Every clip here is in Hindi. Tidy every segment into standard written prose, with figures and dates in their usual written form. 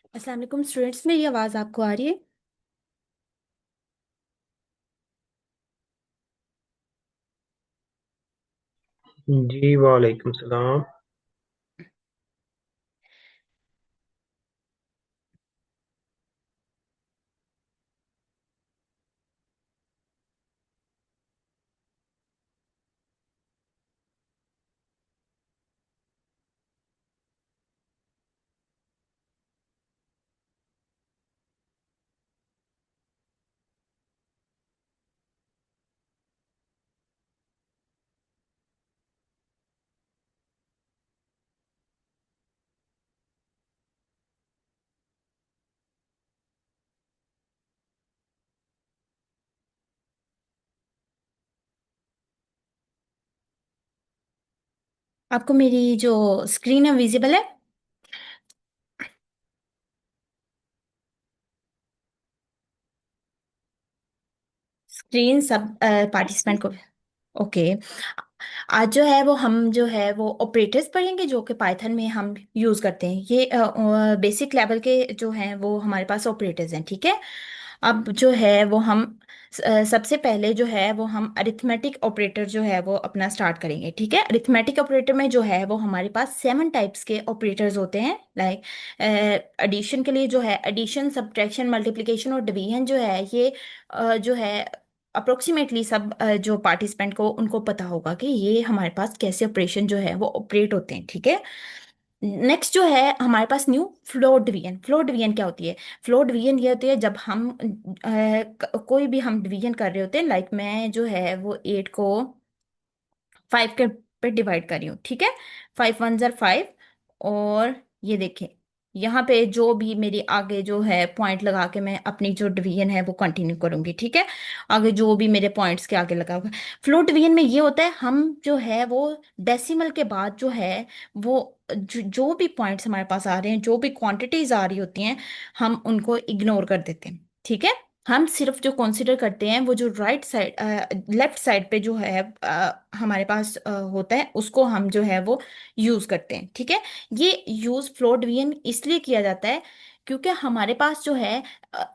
अस्सलाम वालेकुम स्टूडेंट्स, मेरी आवाज़ आपको आ रही है? जी वालेकुम सलाम। आपको मेरी जो स्क्रीन है विजिबल है? स्क्रीन सब पार्टिसिपेंट को। ओके। आज जो है वो ऑपरेटर्स पढ़ेंगे जो कि पाइथन में हम यूज़ करते हैं। ये बेसिक लेवल के जो हैं वो हमारे पास ऑपरेटर्स हैं, ठीक है। अब जो है वो हम सबसे पहले जो है वो हम अरिथमेटिक ऑपरेटर जो है वो अपना स्टार्ट करेंगे, ठीक है। अरिथमेटिक ऑपरेटर में जो है वो हमारे पास 7 टाइप्स के ऑपरेटर्स होते हैं। लाइक एडिशन के लिए जो है एडिशन, सब्ट्रैक्शन, मल्टीप्लिकेशन और डिवीजन जो है ये जो है अप्रोक्सीमेटली सब जो पार्टिसिपेंट को उनको पता होगा कि ये हमारे पास कैसे ऑपरेशन जो है वो ऑपरेट होते हैं, ठीक है। नेक्स्ट जो है हमारे पास new float division. Float division क्या होती है? फ्लोट डिवीजन ये होती है जब हम कोई भी हम डिवीजन कर रहे होते हैं। लाइक मैं जो है वो 8 को 5 के पे डिवाइड कर रही हूँ, ठीक है। 5 1 ज़र 5। और ये देखें, यहाँ पे जो भी मेरी आगे जो है पॉइंट लगा के मैं अपनी जो डिवीजन है वो कंटिन्यू करूंगी, ठीक है। आगे जो भी मेरे पॉइंट्स के आगे लगा होगा। फ्लोट डिवीजन में ये होता है हम जो है वो डेसिमल के बाद जो है वो जो भी पॉइंट्स हमारे पास आ रहे हैं, जो भी क्वांटिटीज आ रही होती हैं, हम उनको इग्नोर कर देते हैं, ठीक है। हम सिर्फ जो कंसीडर करते हैं वो जो राइट साइड लेफ्ट साइड पे जो है हमारे पास होता है, उसको हम जो है वो यूज करते हैं, ठीक है। ये यूज फ्लोट डिवीजन इसलिए किया जाता है क्योंकि हमारे पास जो है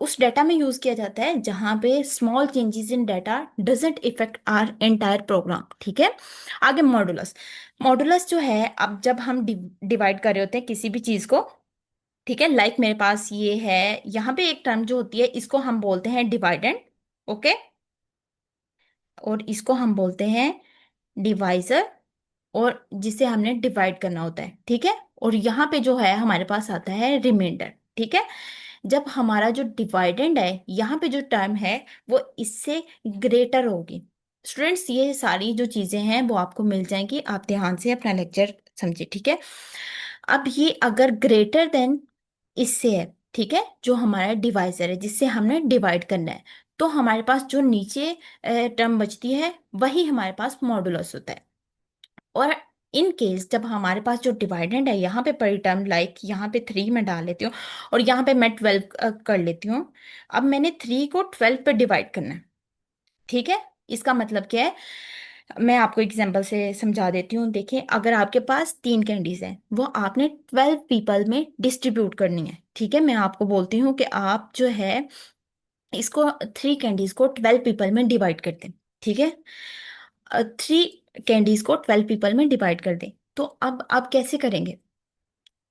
उस डाटा में यूज किया जाता है जहां पे small changes in data doesn't effect our entire program, ठीक है। आगे मॉडुलस। मॉडुलस जो है अब जब हम डिवाइड कर रहे होते हैं किसी भी चीज को, ठीक है। लाइक मेरे पास ये है, यहाँ पे एक टर्म जो होती है इसको हम बोलते हैं डिवाइडेंड, ओके। और इसको हम बोलते हैं डिवाइजर, और जिसे हमने डिवाइड करना होता है, ठीक है। और यहाँ पे जो है हमारे पास आता है रिमाइंडर, ठीक है। जब हमारा जो डिवाइडेंड है यहाँ पे जो टर्म है वो इससे ग्रेटर होगी। स्टूडेंट्स, ये सारी जो चीजें हैं वो आपको मिल जाएंगी, आप ध्यान से अपना लेक्चर समझिए, ठीक है। अब ये अगर ग्रेटर देन इससे है, ठीक है, जो हमारा डिवाइजर है जिससे हमने डिवाइड करना है, तो हमारे पास जो नीचे टर्म बचती है वही हमारे पास मॉडुलस होता है। और इन केस जब हमारे पास जो डिवाइडेंड है यहाँ पे पड़ी टर्म, लाइक यहाँ पे 3 में डाल लेती हूँ और यहाँ पे मैं 12 कर लेती हूँ। अब मैंने 3 को 12 पे डिवाइड करना है, ठीक है। इसका मतलब क्या है, मैं आपको एग्जांपल से समझा देती हूँ। देखिए, अगर आपके पास 3 कैंडीज हैं वो आपने 12 पीपल में डिस्ट्रीब्यूट करनी है, ठीक है। मैं आपको बोलती हूँ कि आप जो है इसको 3 कैंडीज को 12 पीपल में डिवाइड कर दें, ठीक है। 3 कैंडीज को 12 पीपल में डिवाइड कर दें। तो अब आप कैसे करेंगे?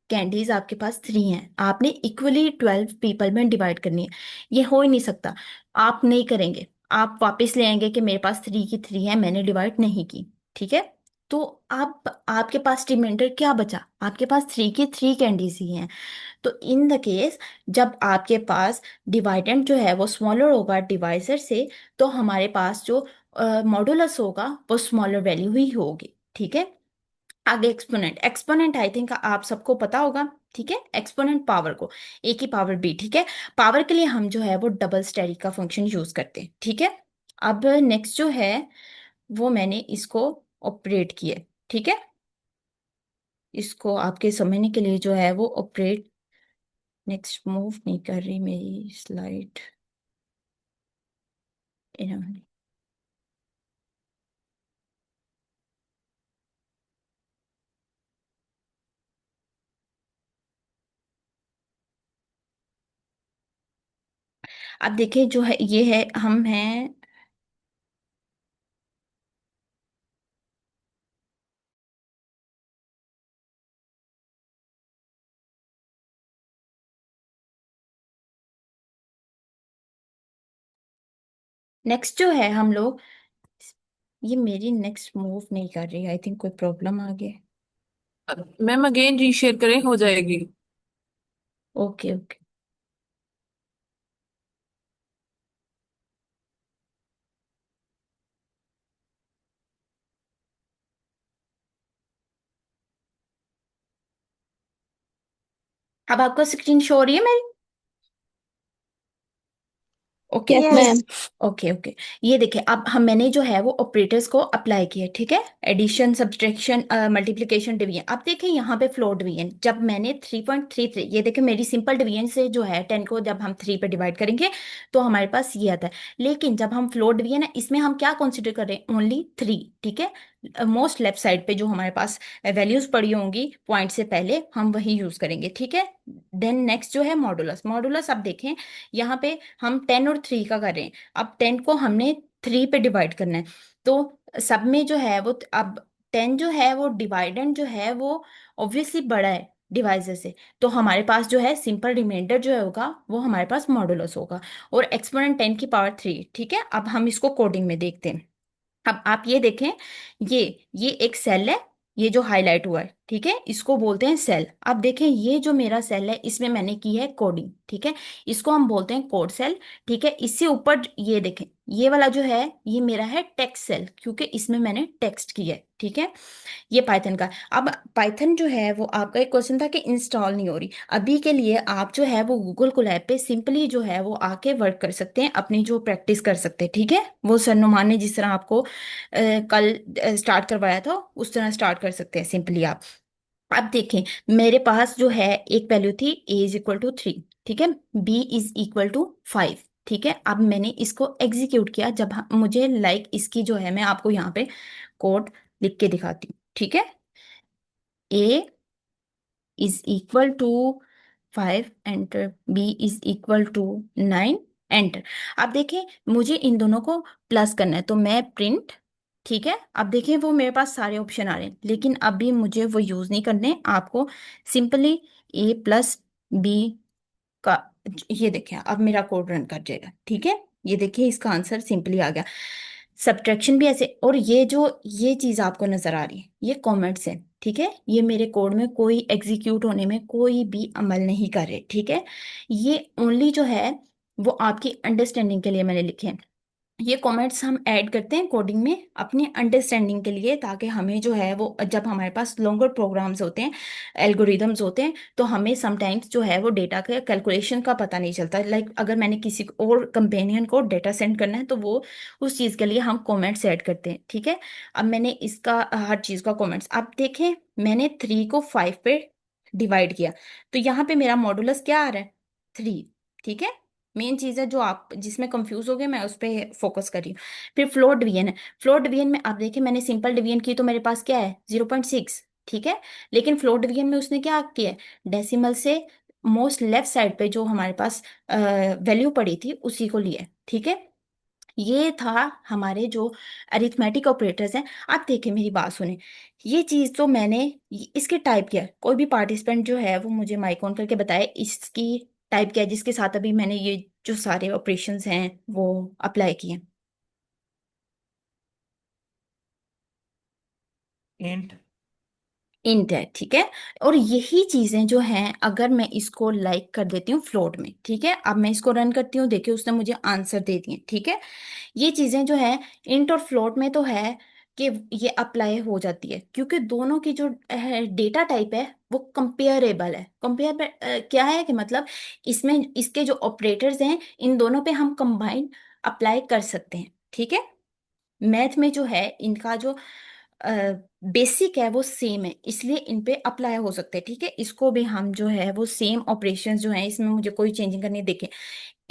कैंडीज आपके पास 3 हैं, आपने इक्वली 12 पीपल में डिवाइड करनी है। ये हो ही नहीं सकता, आप नहीं करेंगे। आप वापस ले आएंगे कि मेरे पास 3 की 3 है, मैंने डिवाइड नहीं की, ठीक है। तो आप आपके पास रिमाइंडर क्या बचा? आपके पास 3 की 3 कैंडीज ही हैं। तो इन द केस जब आपके पास डिवाइडेंड जो है वो स्मॉलर होगा डिवाइजर से, तो हमारे पास जो मॉडुलस होगा वो स्मॉलर वैल्यू ही होगी, ठीक है। आगे एक्सपोनेंट। एक्सपोनेंट आई थिंक आप सबको पता होगा, ठीक है। एक्सपोनेंट पावर को ए की पावर बी, ठीक है। पावर के लिए हम जो है वो डबल स्टेरिक का फंक्शन यूज करते हैं, ठीक है। अब नेक्स्ट जो है वो मैंने इसको ऑपरेट किया, ठीक है। इसको आपके समझने के लिए जो है वो ऑपरेट, नेक्स्ट मूव नहीं कर रही मेरी स्लाइड। अब देखिए जो है ये है, हम हैं। नेक्स्ट जो है हम लोग, ये मेरी नेक्स्ट मूव नहीं कर रही, आई थिंक कोई प्रॉब्लम आ गई। मैम अगेन रीशेयर करें, हो जाएगी। Okay okay. अब आपको स्क्रीन शो हो रही है मेरी? Okay. Yes ma'am. Okay okay. ये देखिए, अब हम मैंने जो है वो ऑपरेटर्स को अप्लाई किए, ठीक है। Addition, subtraction, multiplication, division. अब देखिए यहाँ पे फ्लोट डिवीजन, जब मैंने 3.33, ये देखिए मेरी सिंपल डिवीजन से जो है 10 को जब हम 3 पे डिवाइड करेंगे तो हमारे पास ये आता है। लेकिन जब हम फ्लोट डिवीजन है, इसमें हम क्या कंसिडर कर रहे हैं? ओनली 3, ठीक है। मोस्ट लेफ्ट साइड पे जो हमारे पास वैल्यूज पड़ी होंगी पॉइंट से पहले, हम वही यूज करेंगे, ठीक है। देन नेक्स्ट जो है मॉडुलस। मॉडुलस अब देखें, यहाँ पे हम 10 और 3 का कर रहे हैं। अब 10 को हमने 3 पे डिवाइड करना है, तो सब में जो है वो अब 10 जो है वो डिवाइडेंड जो है वो ऑब्वियसली बड़ा है डिवाइजर से। तो हमारे पास जो है सिंपल रिमाइंडर जो है होगा वो हमारे पास मॉडुलस होगा। और एक्सपोनेंट 10 की पावर 3, ठीक है। अब हम इसको कोडिंग में देखते हैं। अब आप ये देखें, ये ये एक सेल है, ये जो हाईलाइट हुआ है, ठीक है, इसको बोलते हैं सेल। अब देखें ये जो मेरा सेल है, इसमें मैंने की है कोडिंग, ठीक है। इसको हम बोलते हैं कोड सेल, ठीक है। इससे ऊपर ये देखें, ये वाला जो है ये मेरा है टेक्स्ट सेल, क्योंकि इसमें मैंने टेक्स्ट किया है, ठीक है। ये पाइथन का। अब पाइथन जो है वो, आपका एक क्वेश्चन था कि इंस्टॉल नहीं हो रही। अभी के लिए आप जो है वो गूगल कोलैब पे सिंपली जो है वो आके वर्क कर सकते हैं, अपनी जो प्रैक्टिस कर सकते हैं, ठीक है। वो सर नुमान ने जिस तरह आपको कल स्टार्ट करवाया था उस तरह स्टार्ट कर सकते हैं सिंपली आप। अब देखें, मेरे पास जो है एक वैल्यू थी a = 3, ठीक है। b = 5, ठीक है। अब मैंने इसको एग्जीक्यूट किया, जब मुझे इसकी जो है, मैं आपको यहाँ पे कोड लिख के दिखाती हूँ, ठीक है। a = 5, enter. b = 9, enter. अब देखिए मुझे इन दोनों को प्लस करना है, तो मैं प्रिंट, ठीक है। अब देखिए वो मेरे पास सारे ऑप्शन आ रहे हैं, लेकिन अभी मुझे वो यूज नहीं करने। आपको सिंपली a + b का, ये देखिए अब मेरा कोड रन कर जाएगा, ठीक है। ये देखिए इसका आंसर सिंपली आ गया। सब्ट्रैक्शन भी ऐसे। और ये जो ये चीज आपको नजर आ रही है, ये कमेंट्स है, ठीक है। ये मेरे कोड में कोई एग्जीक्यूट होने में कोई भी अमल नहीं कर रहे, ठीक है। ये ओनली जो है वो आपकी अंडरस्टैंडिंग के लिए मैंने लिखे हैं। ये कमेंट्स हम ऐड करते हैं कोडिंग में अपनी अंडरस्टैंडिंग के लिए, ताकि हमें जो है वो, जब हमारे पास लॉन्गर प्रोग्राम्स होते हैं, एल्गोरिदम्स होते हैं, तो हमें समटाइम्स जो है वो डेटा के कैलकुलेशन का पता नहीं चलता। अगर मैंने किसी और कंपेनियन को डेटा सेंड करना है तो वो उस चीज़ के लिए हम कमेंट्स ऐड करते हैं, ठीक है। अब मैंने इसका हर चीज़ का कमेंट्स, आप देखें मैंने 3 को 5 पे डिवाइड किया, तो यहाँ पे मेरा मॉडुलस क्या आ रहा है? 3, ठीक है। मेन चीज है जो आप जिसमें कंफ्यूज हो गए, मैं उस पर फोकस कर रही हूँ। फिर फ्लोट डिवीजन है। फ्लोट डिवीजन में आप देखिए मैंने सिंपल डिवीजन की तो मेरे पास क्या है? 0.6, ठीक है। लेकिन फ्लोट डिवीजन में उसने क्या किया है? डेसिमल से मोस्ट लेफ्ट साइड पे जो हमारे पास वैल्यू पड़ी थी उसी को लिया है, ठीक है। ये था हमारे जो अरिथमेटिक ऑपरेटर्स हैं। आप देखिए मेरी बात सुने, ये चीज तो मैंने इसके टाइप किया है। कोई भी पार्टिसिपेंट जो है वो मुझे माइक ऑन करके बताए इसकी टाइप क्या है, जिसके साथ अभी मैंने ये जो सारे ऑपरेशंस हैं वो अप्लाई किए। इंट। इंट है, ठीक है। और यही चीजें जो हैं, अगर मैं इसको लाइक कर देती हूँ फ्लोट में, ठीक है। अब मैं इसको रन करती हूँ, देखिए उसने मुझे आंसर दे दिए, ठीक है। ये चीजें जो है इंट और फ्लोट में तो है कि ये अप्लाई हो जाती है, क्योंकि दोनों की जो डेटा टाइप है वो कंपेयरेबल है। कंपेयर क्या है कि मतलब इसमें इसके जो ऑपरेटर्स हैं इन दोनों पे हम कंबाइन अप्लाई कर सकते हैं, ठीक है। मैथ में जो है इनका जो बेसिक है वो सेम है, इसलिए इन पे अप्लाई हो सकते हैं, ठीक है। इसको भी हम जो है वो सेम ऑपरेशंस जो है, इसमें मुझे कोई चेंजिंग करनी है। देखें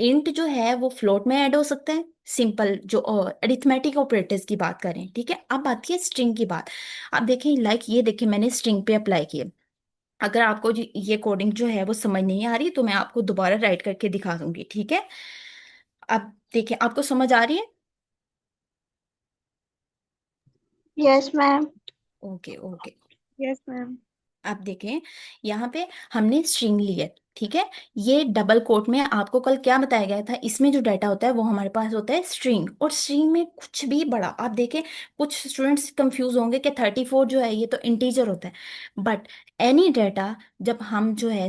इंट जो है वो फ्लोट में ऐड हो सकता है, सिंपल जो अरिथमेटिक ऑपरेटर्स की बात करें, ठीक है। अब आती है स्ट्रिंग की बात। अब देखें ये देखें मैंने स्ट्रिंग पे अप्लाई किया। अगर आपको ये कोडिंग जो है वो समझ नहीं आ रही तो मैं आपको दोबारा राइट करके दिखा दूंगी, ठीक है। अब देखिए, आपको समझ आ रही है? Yes ma'am. Okay okay. Yes ma'am. अब देखें, यहाँ पे हमने स्ट्रिंग ली है, ठीक है। ये डबल कोट में आपको कल क्या बताया गया था, इसमें जो डाटा होता है वो हमारे पास होता है स्ट्रिंग, और स्ट्रिंग में कुछ भी बड़ा आप देखें, कुछ स्टूडेंट्स कंफ्यूज होंगे कि 34 जो है ये तो इंटीजर होता है, बट एनी डाटा जब हम जो है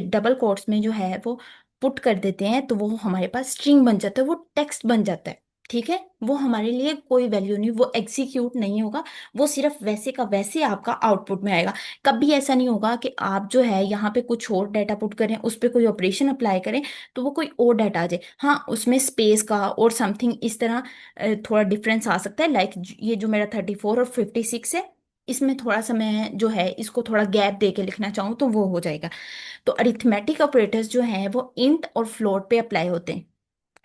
डबल कोट्स में जो है वो पुट कर देते हैं तो वो हमारे पास स्ट्रिंग बन जाता है, वो टेक्स्ट बन जाता है, ठीक है। वो हमारे लिए कोई वैल्यू नहीं, वो एग्जीक्यूट नहीं होगा, वो सिर्फ वैसे का वैसे आपका आउटपुट में आएगा। कभी ऐसा नहीं होगा कि आप जो है यहाँ पे कुछ और डाटा पुट करें, उस पर कोई ऑपरेशन अप्लाई करें तो वो कोई और डाटा आ जाए। हाँ, उसमें स्पेस का और समथिंग इस तरह थोड़ा डिफरेंस आ सकता है, लाइक ये जो मेरा 34 और 56 है, इसमें थोड़ा सा मैं जो है इसको थोड़ा गैप दे के लिखना चाहूँ तो वो हो जाएगा। तो अरिथमेटिक ऑपरेटर्स जो हैं वो इंट और फ्लोट पे अप्लाई होते हैं,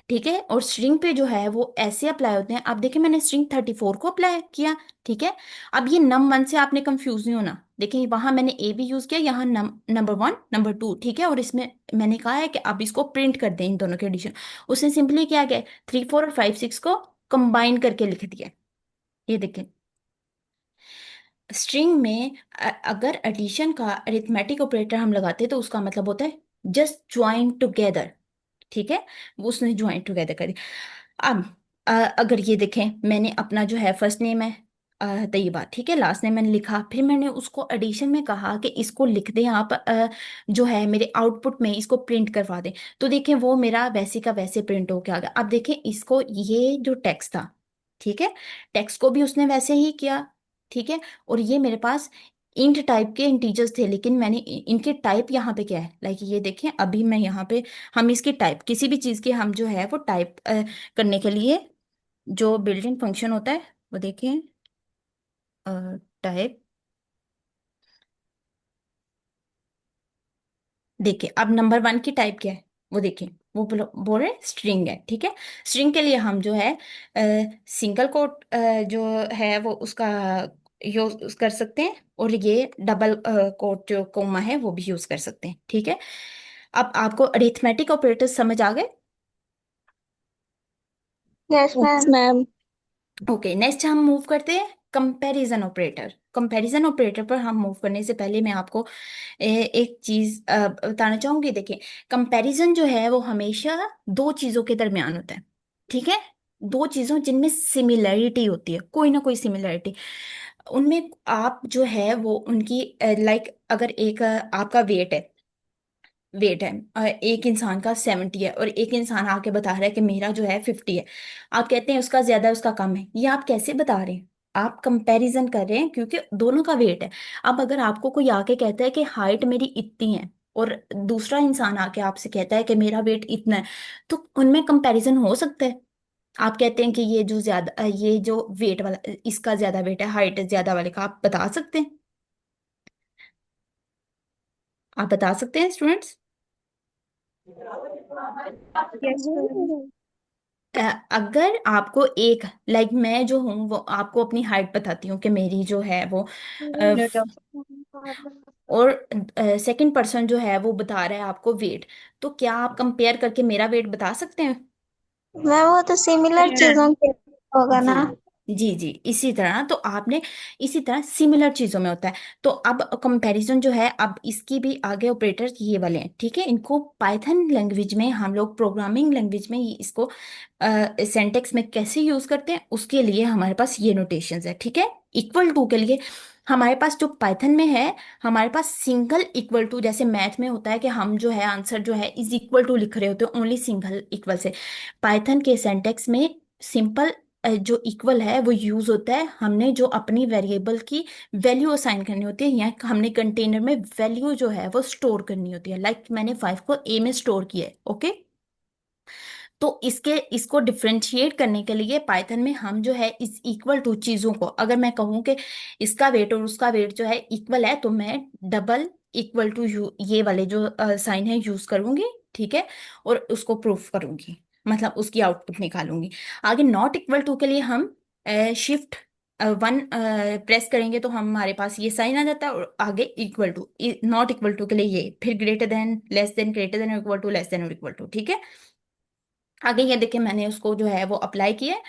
ठीक है, और स्ट्रिंग पे जो है वो ऐसे अप्लाई होते हैं। अब देखिए, मैंने स्ट्रिंग 34 को अप्लाई किया, ठीक है। अब ये नम 1 से आपने कंफ्यूज नहीं होना, देखिए वहां मैंने ए भी यूज किया, यहाँ नंबर 1 नंबर 2, ठीक है, और इसमें मैंने कहा है कि अब इसको प्रिंट कर दें इन दोनों के एडिशन। उसने सिंपली क्या किया, 3 4 और 5 6 को कंबाइन करके लिख दिया। ये देखिए, स्ट्रिंग में अगर एडिशन का अरिथमेटिक ऑपरेटर हम लगाते हैं तो उसका मतलब होता है जस्ट ज्वाइन टुगेदर, ठीक है, वो उसने ज्वाइन टुगेदर कर दिया। अब अगर ये देखें, मैंने अपना जो है फर्स्ट नेम है तैयबा, ठीक है, लास्ट नेम मैंने लिखा, फिर मैंने उसको एडिशन में कहा कि इसको लिख दें आप, जो है मेरे आउटपुट में इसको प्रिंट करवा दें। तो देखें वो मेरा वैसे का वैसे प्रिंट होके आ गया। अब देखें इसको, ये जो टेक्स्ट था, ठीक है, टेक्स्ट को भी उसने वैसे ही किया, ठीक है, और ये मेरे पास इंट टाइप के इंटीजर्स थे, लेकिन मैंने इनके टाइप यहाँ पे क्या है, लाइक ये देखें, अभी मैं यहाँ पे, हम इसकी टाइप किसी भी चीज़ की हम जो है वो टाइप करने के लिए जो बिल्ट इन फंक्शन होता है वो देखें, टाइप, देखिए अब नंबर 1 की टाइप क्या है, वो देखें, वो बोल रहे स्ट्रिंग है, ठीक है। स्ट्रिंग के लिए हम जो है सिंगल कोट जो है वो उसका यूज कर सकते हैं, और ये डबल कोट जो कोमा है वो भी यूज कर सकते हैं, ठीक है। अब आपको अरिथमेटिक ऑपरेटर समझ आ गए? Yes yes ma'am. Ma'am. Okay, next हम मूव करते हैं कंपैरिजन ऑपरेटर। कंपैरिजन ऑपरेटर पर हम मूव करने से पहले मैं आपको एक चीज बताना चाहूंगी। देखिए, कंपैरिजन जो है वो हमेशा दो चीजों के दरमियान होता है, ठीक है, दो चीजों जिनमें सिमिलैरिटी होती है, कोई ना कोई सिमिलैरिटी उनमें, आप जो है वो उनकी, लाइक अगर एक आपका वेट है, एक इंसान का 70 है और एक इंसान आके बता रहा है कि मेरा जो है 50 है, आप कहते हैं उसका ज्यादा है उसका कम है, ये आप कैसे बता रहे हैं? आप कंपैरिजन कर रहे हैं क्योंकि दोनों का वेट है। अब अगर आपको कोई आके कहता है कि हाइट मेरी इतनी है, और दूसरा इंसान आके आपसे कहता है कि मेरा वेट इतना है, तो उनमें कंपैरिजन हो सकता है? आप कहते हैं कि ये जो ज्यादा ये जो वेट वाला इसका ज्यादा वेट है हाइट ज्यादा वाले का, आप बता सकते हैं? आप बता सकते हैं स्टूडेंट्स? Yes ma'am. अ, अगर आपको एक, लाइक मैं जो हूँ वो आपको अपनी हाइट बताती हूँ कि मेरी जो है वो और सेकंड पर्सन जो है वो बता रहा है आपको वेट, तो क्या आप कंपेयर करके मेरा वेट बता सकते हैं? मैम वो तो सिमिलर चीजों के होगा जी ना। जी जी, इसी तरह तो आपने, इसी तरह सिमिलर चीजों में होता है। तो अब कंपैरिजन जो है, अब इसकी भी आगे ऑपरेटर्स ये वाले हैं, ठीक है, इनको पाइथन लैंग्वेज में हम लोग प्रोग्रामिंग लैंग्वेज में इसको सिंटेक्स में कैसे यूज करते हैं उसके लिए हमारे पास ये नोटेशंस है, ठीक है। इक्वल टू के लिए हमारे पास जो पाइथन में है, हमारे पास सिंगल इक्वल टू, जैसे मैथ में होता है कि हम जो है आंसर जो है इज इक्वल टू लिख रहे होते हैं ओनली सिंगल इक्वल से, पाइथन के सिंटेक्स में सिंपल जो इक्वल है वो यूज होता है, हमने जो अपनी वेरिएबल की वैल्यू असाइन करनी होती है, या हमने कंटेनर में वैल्यू जो है वो स्टोर करनी होती है, लाइक मैंने 5 को ए में स्टोर किया है, ओके। तो इसको डिफरेंशिएट करने के लिए पाइथन में हम जो है इस इक्वल टू चीजों को, अगर मैं कहूँ कि इसका वेट और उसका वेट जो है इक्वल है, तो मैं डबल इक्वल टू ये वाले जो साइन है यूज करूंगी, ठीक है, और उसको प्रूफ करूंगी, मतलब उसकी आउटपुट निकालूंगी। आगे नॉट इक्वल टू के लिए हम शिफ्ट 1 प्रेस करेंगे तो हमारे पास ये साइन आ जाता है, और आगे equal to, not equal to के लिए ये, फिर greater than, less than, greater than, equal to, less than और इक्वल टू, ठीक है। आगे ये देखिए, मैंने उसको जो है वो अप्लाई किया है।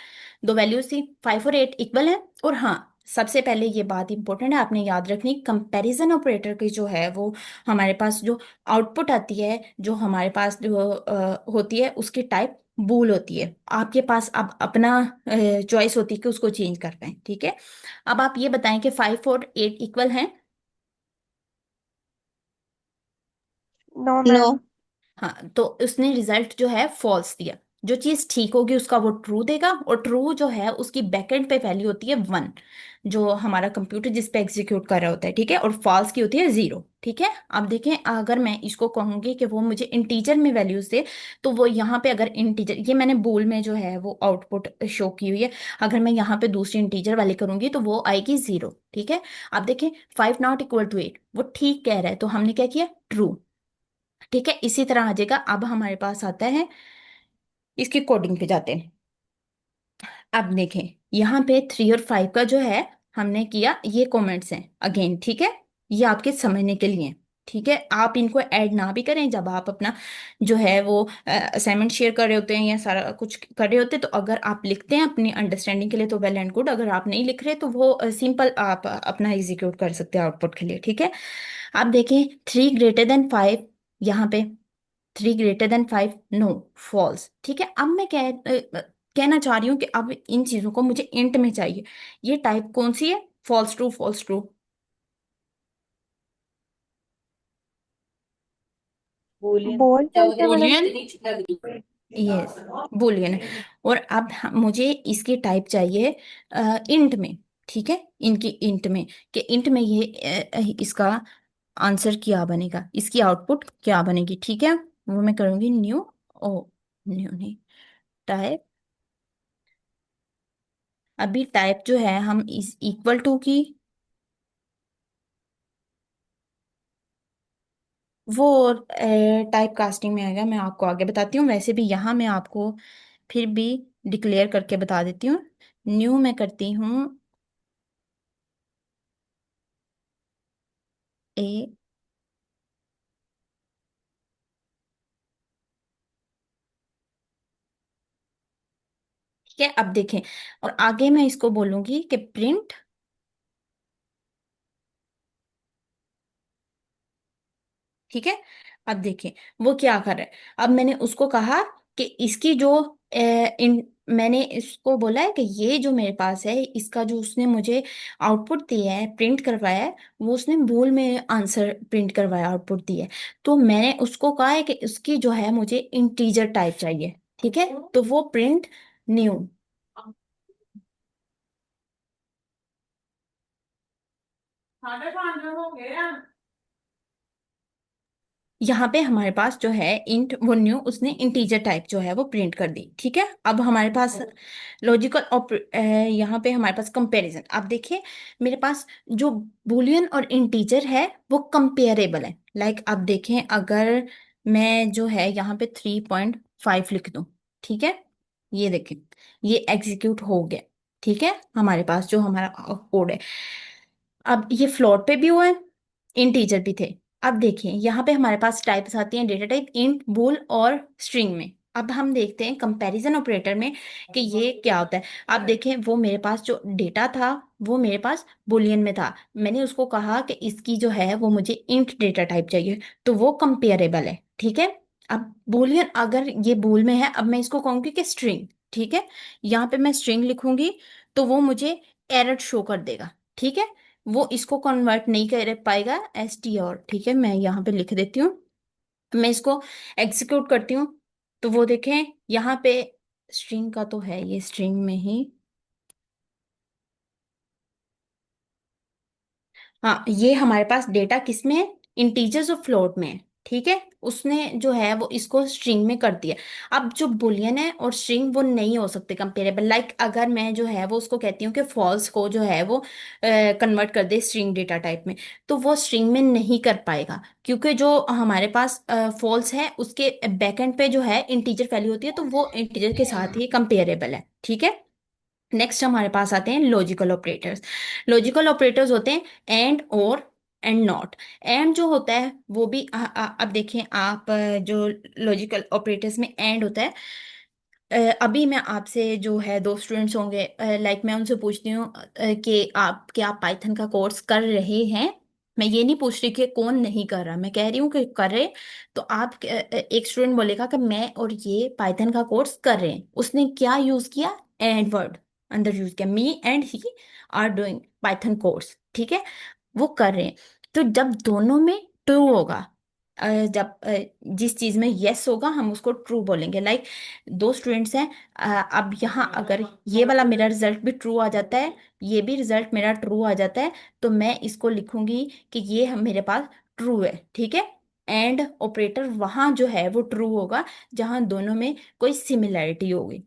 दो वैल्यूज थी, 5 और 8 इक्वल है। और हाँ, सबसे पहले ये बात इंपॉर्टेंट है, आपने याद रखनी, कंपैरिजन ऑपरेटर की जो है वो हमारे पास जो आउटपुट आती है, जो हमारे पास जो होती है, उसकी टाइप बूल होती है। आपके पास अब अपना चॉइस होती है कि उसको चेंज कर पाए, ठीक है। अब आप ये बताएं कि 5 और 8 इक्वल हैं। No no. मैम। हाँ, तो उसने रिजल्ट जो है फॉल्स दिया। जो चीज ठीक होगी उसका वो ट्रू देगा, और ट्रू जो है उसकी बैकएंड पे वैल्यू होती है 1, जो हमारा कंप्यूटर जिस पे एग्जीक्यूट कर रहा होता है, ठीक है। और फॉल्स की होती है 0, ठीक है। अब देखें, अगर मैं इसको कहूंगी कि वो मुझे इंटीजर में वैल्यूज दे, तो वो यहाँ पे अगर इंटीजर, ये मैंने बोल में जो है वो आउटपुट शो की हुई है, अगर मैं यहाँ पे दूसरी इंटीजर वाली करूंगी तो वो आएगी 0, ठीक है। अब देखें, 5 ≠ इक्वल टू 8, वो ठीक कह रहा है, तो हमने क्या किया, ट्रू, ठीक है। इसी तरह आ जाएगा। अब हमारे पास आता है, इसकी कोडिंग पे जाते हैं। अब देखें, यहाँ पे 3 और 5 का जो है हमने किया, ये कमेंट्स हैं अगेन, ठीक है। ये आपके समझने के लिए हैं, ठीक है। आप इनको ऐड ना भी करें, जब आप अपना जो है वो असाइनमेंट शेयर कर रहे होते हैं या सारा कुछ कर रहे होते हैं, तो अगर आप लिखते हैं अपनी अंडरस्टैंडिंग के लिए तो वेल एंड गुड। अगर आप नहीं लिख रहे तो वो सिंपल आप अपना एग्जीक्यूट कर सकते हैं आउटपुट के लिए, ठीक है। आप देखें, 3 > 5, यहाँ पे 3 > 5, नो, फॉल्स, ठीक है। अब मैं कहना चाह रही हूँ कि अब इन चीजों को मुझे इंट में चाहिए। ये टाइप कौन सी है, फॉल्स ट्रू, फॉल्स ट्रू, बोल टाइप है मैडम। बूलियन। यस, बुलियन है। और अब मुझे इसकी टाइप चाहिए इंट में, ठीक है। इनकी इंट में, कि इंट में ये इसका आंसर क्या बनेगा, इसकी आउटपुट क्या बनेगी, ठीक है। वो मैं करूंगी न्यू, ओ न्यू नहीं, टाइप। अभी टाइप जो है हम इस इक्वल टू की, वो टाइप कास्टिंग में आएगा, मैं आपको आगे बताती हूँ। वैसे भी यहाँ मैं आपको फिर भी डिक्लेयर करके बता देती हूँ। न्यू मैं करती हूँ ए, ठीक है। अब देखें, और आगे मैं इसको बोलूंगी कि प्रिंट, ठीक है। अब देखें वो क्या कर रहा है। अब मैंने उसको कहा कि इसकी जो मैंने इसको बोला है कि ये जो मेरे पास है, इसका जो उसने मुझे आउटपुट दिया है, प्रिंट करवाया है, वो उसने बोल में आंसर प्रिंट करवाया, आउटपुट दिया है। तो मैंने उसको कहा है कि उसकी जो है मुझे इंटीजर टाइप चाहिए, ठीक है। तो वो प्रिंट न्यू, यहाँ पे हमारे पास जो है इंट, वो न्यू, उसने इंटीजर टाइप जो है वो प्रिंट कर दी, ठीक है। अब हमारे पास लॉजिकल, यहाँ पे हमारे पास कंपैरिजन। अब देखिए, मेरे पास जो बुलियन और इंटीजर है वो कंपेरेबल है। लाइक अब देखें, अगर मैं जो है यहाँ पे 3.5 लिख दूं, ठीक है। ये देखें, ये एग्जीक्यूट हो गया, ठीक है। हमारे पास जो हमारा कोड है, अब ये फ्लोट पे भी हुआ है, इंटीजर भी थे। अब देखिए, यहाँ पे हमारे पास टाइप्स आती हैं, डेटा टाइप, इंट, बूल और स्ट्रिंग में। अब हम देखते हैं कंपैरिजन ऑपरेटर में कि ये क्या होता है। अब देखें, वो मेरे पास जो डेटा था वो मेरे पास बुलियन में था। मैंने उसको कहा कि इसकी जो है वो मुझे इंट डेटा टाइप चाहिए, तो वो कंपेरेबल है, ठीक है। अब बुलियन अगर ये बूल में है, अब मैं इसको कहूंगी कि स्ट्रिंग, ठीक है। यहाँ पे मैं स्ट्रिंग लिखूंगी तो वो मुझे एरर शो कर देगा, ठीक है। वो इसको कन्वर्ट नहीं कर पाएगा str, ठीक है। मैं यहाँ पे लिख देती हूँ, मैं इसको एग्जीक्यूट करती हूँ, तो वो देखें यहाँ पे स्ट्रिंग का तो है, ये स्ट्रिंग में ही, हाँ, ये हमारे पास डेटा किस में है, इंटीजर्स और फ्लोट में है, ठीक है। उसने जो है वो इसको स्ट्रिंग में कर दिया। अब जो बुलियन है और स्ट्रिंग वो नहीं हो सकते कंपेरेबल। लाइक अगर मैं जो है वो उसको कहती हूँ कि फॉल्स को जो है वो कन्वर्ट कर दे स्ट्रिंग डेटा टाइप में, तो वो स्ट्रिंग में नहीं कर पाएगा, क्योंकि जो हमारे पास फॉल्स है उसके बैकएंड पे जो है इंटीजर वैल्यू होती है, तो वो इंटीजर के साथ ही कंपेरेबल है, ठीक है। नेक्स्ट हमारे पास आते हैं लॉजिकल ऑपरेटर्स। लॉजिकल ऑपरेटर्स होते हैं एंड, और एंड नॉट। एंड जो होता है वो भी अब देखें आप, जो लॉजिकल ऑपरेटर्स में एंड होता है, अभी मैं आपसे जो है दो स्टूडेंट्स होंगे, लाइक मैं उनसे पूछती हूँ कि आप क्या आप पाइथन का कोर्स कर रहे हैं। मैं ये नहीं पूछ रही कि कौन नहीं कर रहा, मैं कह रही हूँ कि करे। तो आप एक स्टूडेंट बोलेगा कि मैं और ये पाइथन का कोर्स कर रहे हैं, उसने क्या यूज किया, एंड वर्ड अंदर यूज किया, me and he are doing Python course, ठीक है, वो कर रहे हैं। तो जब दोनों में ट्रू होगा, जब जिस चीज में यस होगा हम उसको ट्रू बोलेंगे। लाइक दो स्टूडेंट्स हैं, अब यहाँ अगर ये वाला मेरा रिजल्ट भी ट्रू आ जाता है, ये भी रिजल्ट मेरा ट्रू आ जाता है, तो मैं इसको लिखूंगी कि ये मेरे पास ट्रू है, ठीक है। एंड ऑपरेटर वहां जो है वो ट्रू होगा जहां दोनों में कोई सिमिलैरिटी होगी,